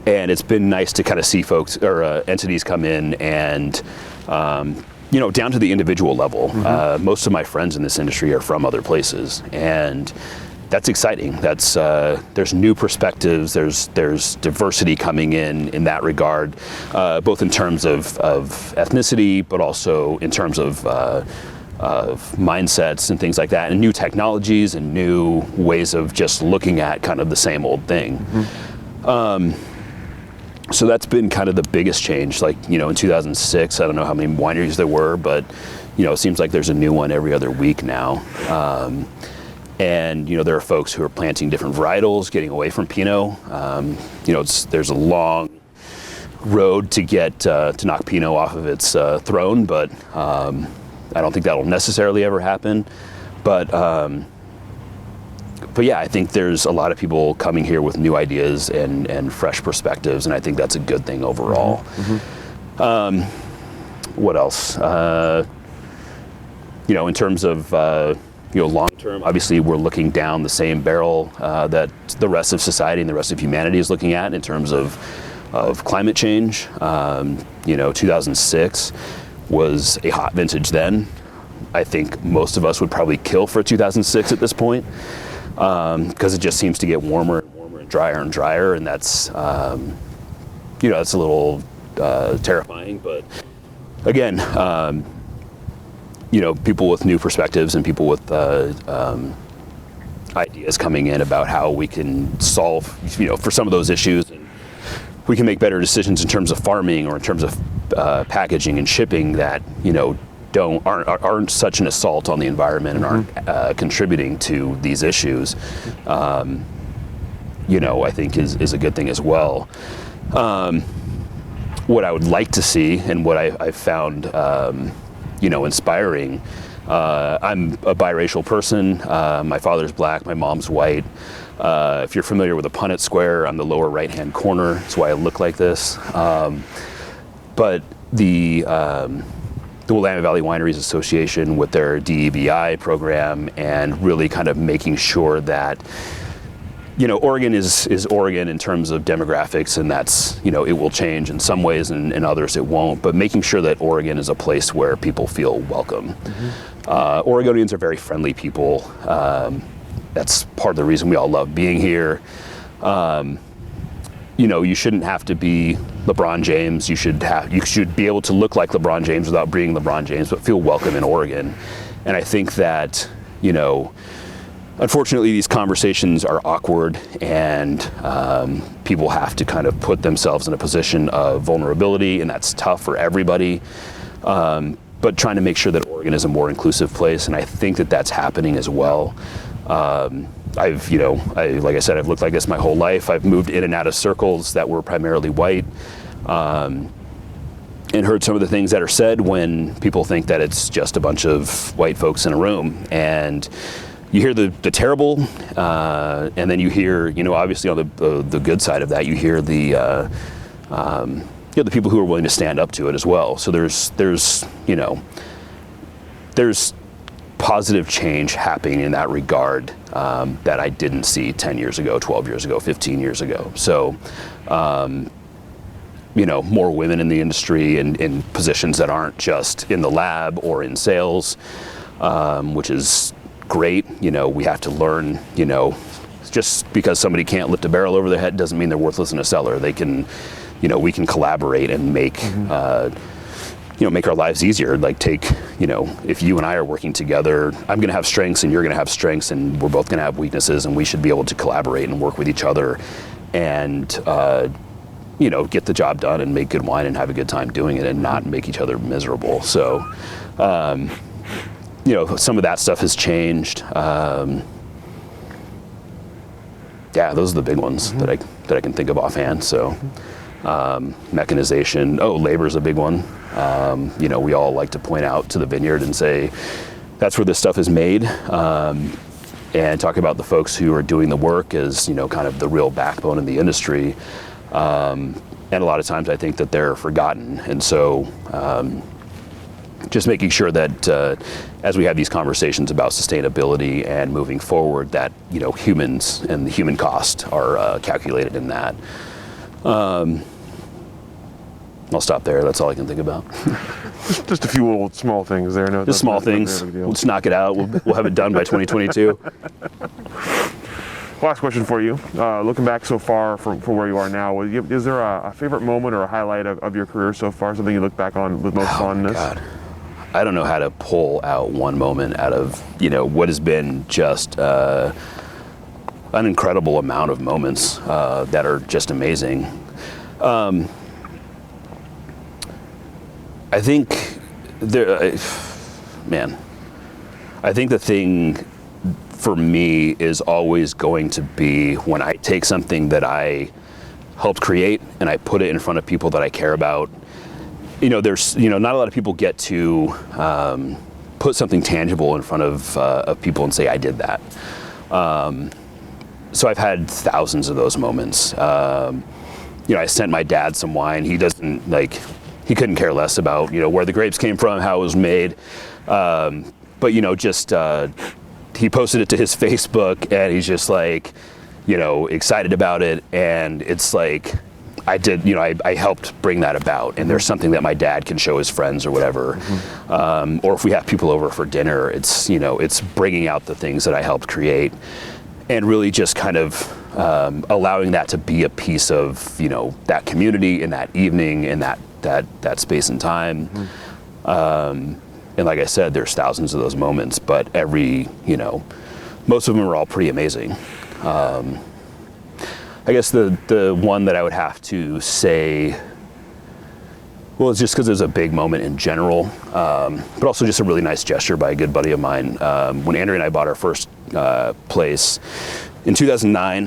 And it's been nice to kind of see folks or entities come in and, down to the individual level. Most of my friends in this industry are from other places, and that's exciting. That's there's new perspectives. There's diversity coming in that regard, both in terms of ethnicity, but also in terms of mindsets and things like that, and new technologies and new ways of just looking at kind of the same old thing. So that's been kind of the biggest change. Like, in 2006, I don't know how many wineries there were, but it seems like there's a new one every other week now. And there are folks who are planting different varietals, getting away from Pinot. There's a long road to get to knock Pinot off of its throne, but I don't think that'll necessarily ever happen. But yeah, I think there's a lot of people coming here with new ideas and fresh perspectives, and I think that's a good thing overall. What else? In terms of long term, obviously we're looking down the same barrel that the rest of society and the rest of humanity is looking at in terms of climate change. 2006 was a hot vintage then. I think most of us would probably kill for 2006 at this point, because it just seems to get warmer and warmer and drier, and that's that's a little terrifying. But again, people with new perspectives and people with ideas coming in about how we can solve, for some of those issues, and we can make better decisions in terms of farming or in terms of packaging and shipping that aren't such an assault on the environment and aren't contributing to these issues. I think is a good thing as well. What I would like to see and what I found inspiring. I'm a biracial person. My father's black, my mom's white. If you're familiar with the Punnett Square on the lower right-hand corner, that's why I look like this. But the Willamette Valley Wineries Association with their DEBI program, and really kind of making sure that Oregon is Oregon in terms of demographics, and that's, it will change in some ways and in others it won't, but making sure that Oregon is a place where people feel welcome. Oregonians are very friendly people. That's part of the reason we all love being here. You shouldn't have to be LeBron James. You should be able to look like LeBron James without being LeBron James, but feel welcome in Oregon. And I think that, unfortunately, these conversations are awkward, and people have to kind of put themselves in a position of vulnerability, and that's tough for everybody. But trying to make sure that Oregon is a more inclusive place, and I think that that's happening as well. Like I said, I've looked like this my whole life. I've moved in and out of circles that were primarily white, and heard some of the things that are said when people think that it's just a bunch of white folks in a room. And you hear the terrible, and then you hear, obviously on the good side of that, you hear the people who are willing to stand up to it as well. So there's positive change happening in that regard that I didn't see 10 years ago, 12 years ago, 15 years ago. So, more women in the industry and in positions that aren't just in the lab or in sales, which is great. We have to learn, just because somebody can't lift a barrel over their head doesn't mean they're worthless in a cellar. They can, we can collaborate and make, make our lives easier. Like if you and I are working together, I'm going to have strengths and you're going to have strengths, and we're both going to have weaknesses, and we should be able to collaborate and work with each other and, get the job done and make good wine and have a good time doing it and not make each other miserable. So, some of that stuff has changed. Those are the big ones that I can think of offhand. So, mechanization. Labor is a big one. We all like to point out to the vineyard and say, that's where this stuff is made. And talk about the folks who are doing the work as, kind of the real backbone in the industry. And a lot of times I think that they're forgotten. And so, just making sure that as we have these conversations about sustainability and moving forward, that humans and the human cost are calculated in that. I'll stop there. That's all I can think about. Just a few little small things there. No, just small things. Let's knock it out. We'll have it done by 2022. Last question for you. Looking back so far from where you are now, is there a favorite moment or a highlight of your career so far? Something you look back on with most fondness? God. I don't know how to pull out one moment out of what has been just an incredible amount of moments that are just amazing. I think I think the thing for me is always going to be when I take something that I helped create and I put it in front of people that I care about. There's not a lot of people get to put something tangible in front of people and say I did that. So I've had thousands of those moments. I sent my dad some wine. He couldn't care less about where the grapes came from, how it was made. But just he posted it to his Facebook, and he's just like, excited about it. And it's like, I helped bring that about, and there's something that my dad can show his friends or whatever. Or if we have people over for dinner, it's, it's bringing out the things that I helped create, and really just kind of allowing that to be a piece of, that community in that evening, in that space and time. And like I said, there's thousands of those moments, but most of them are all pretty amazing. I guess the one that I would have to say, well, it's just because it was a big moment in general, but also just a really nice gesture by a good buddy of mine. When Andrea and I bought our first place in 2009,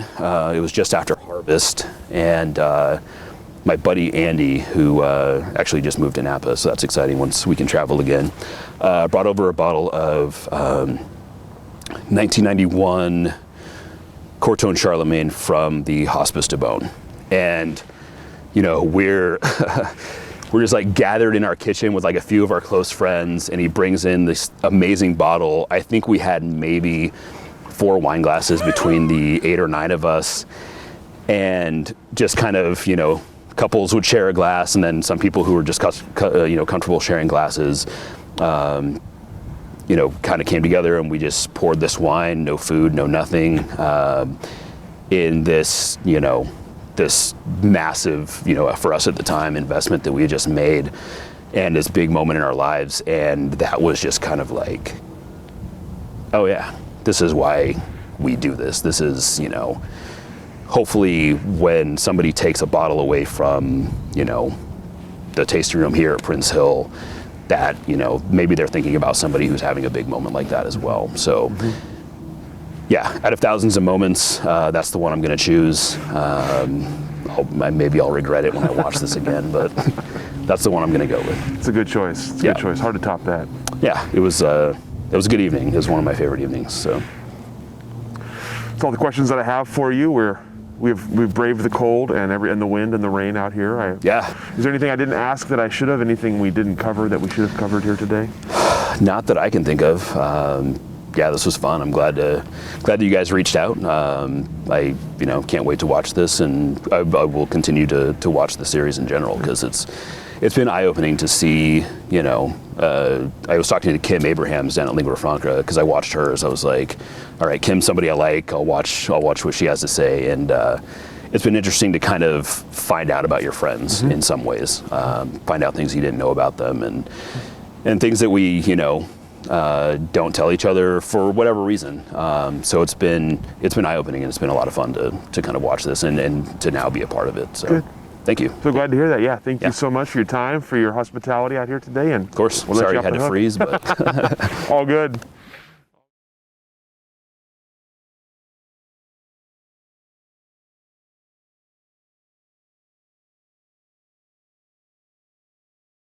it was just after harvest, and my buddy Andy, who actually just moved to Napa, so that's exciting once we can travel again, brought over a bottle of 1991 Cortone Charlemagne from the Hospice de Beaune. And, we're just like gathered in our kitchen with like a few of our close friends, and he brings in this amazing bottle. I think we had maybe 4 wine glasses between the 8 or 9 of us, and just kind of, couples would share a glass, and then some people who were just comfortable sharing glasses, kind of came together, and we just poured this wine, no food, no nothing, in this, this massive, for us at the time, investment that we had just made, and this big moment in our lives. And that was just kind of like, oh yeah, this is why we do this. This is, hopefully when somebody takes a bottle away from, the tasting room here at Prince Hill, that, maybe they're thinking about somebody who's having a big moment like that as well. So yeah, out of thousands of moments, that's the one I'm going to choose. Maybe I'll regret it when I watch this again, but that's the one I'm going to go with. It's a good choice. It's a good choice. Hard to top that. Yeah, it was a good evening. It was one of my favorite evenings. So that's all the questions that I have for you. We've braved the cold and the wind and the rain out here. Is there anything I didn't ask that I should have? Anything we didn't cover that we should have covered here today? Not that I can think of. This was fun. I'm glad that you guys reached out. I can't wait to watch this, and I will continue to watch the series in general, because it's been eye-opening to see. I was talking to Kim Abrahams down at Lingua Franca, because I watched hers. I was like, all right, Kim's somebody I like. I'll watch what she has to say, and it's been interesting to kind of find out about your friends in some ways, find out things you didn't know about them, and things that we don't tell each other for whatever reason. So it's been eye-opening, and it's been a lot of fun to kind of watch this and to now be a part of it. So. Good. Thank you. So glad to hear that. Yeah, thank you so much for your time, for your hospitality out here today. And of course, sorry I had to freeze, but all good.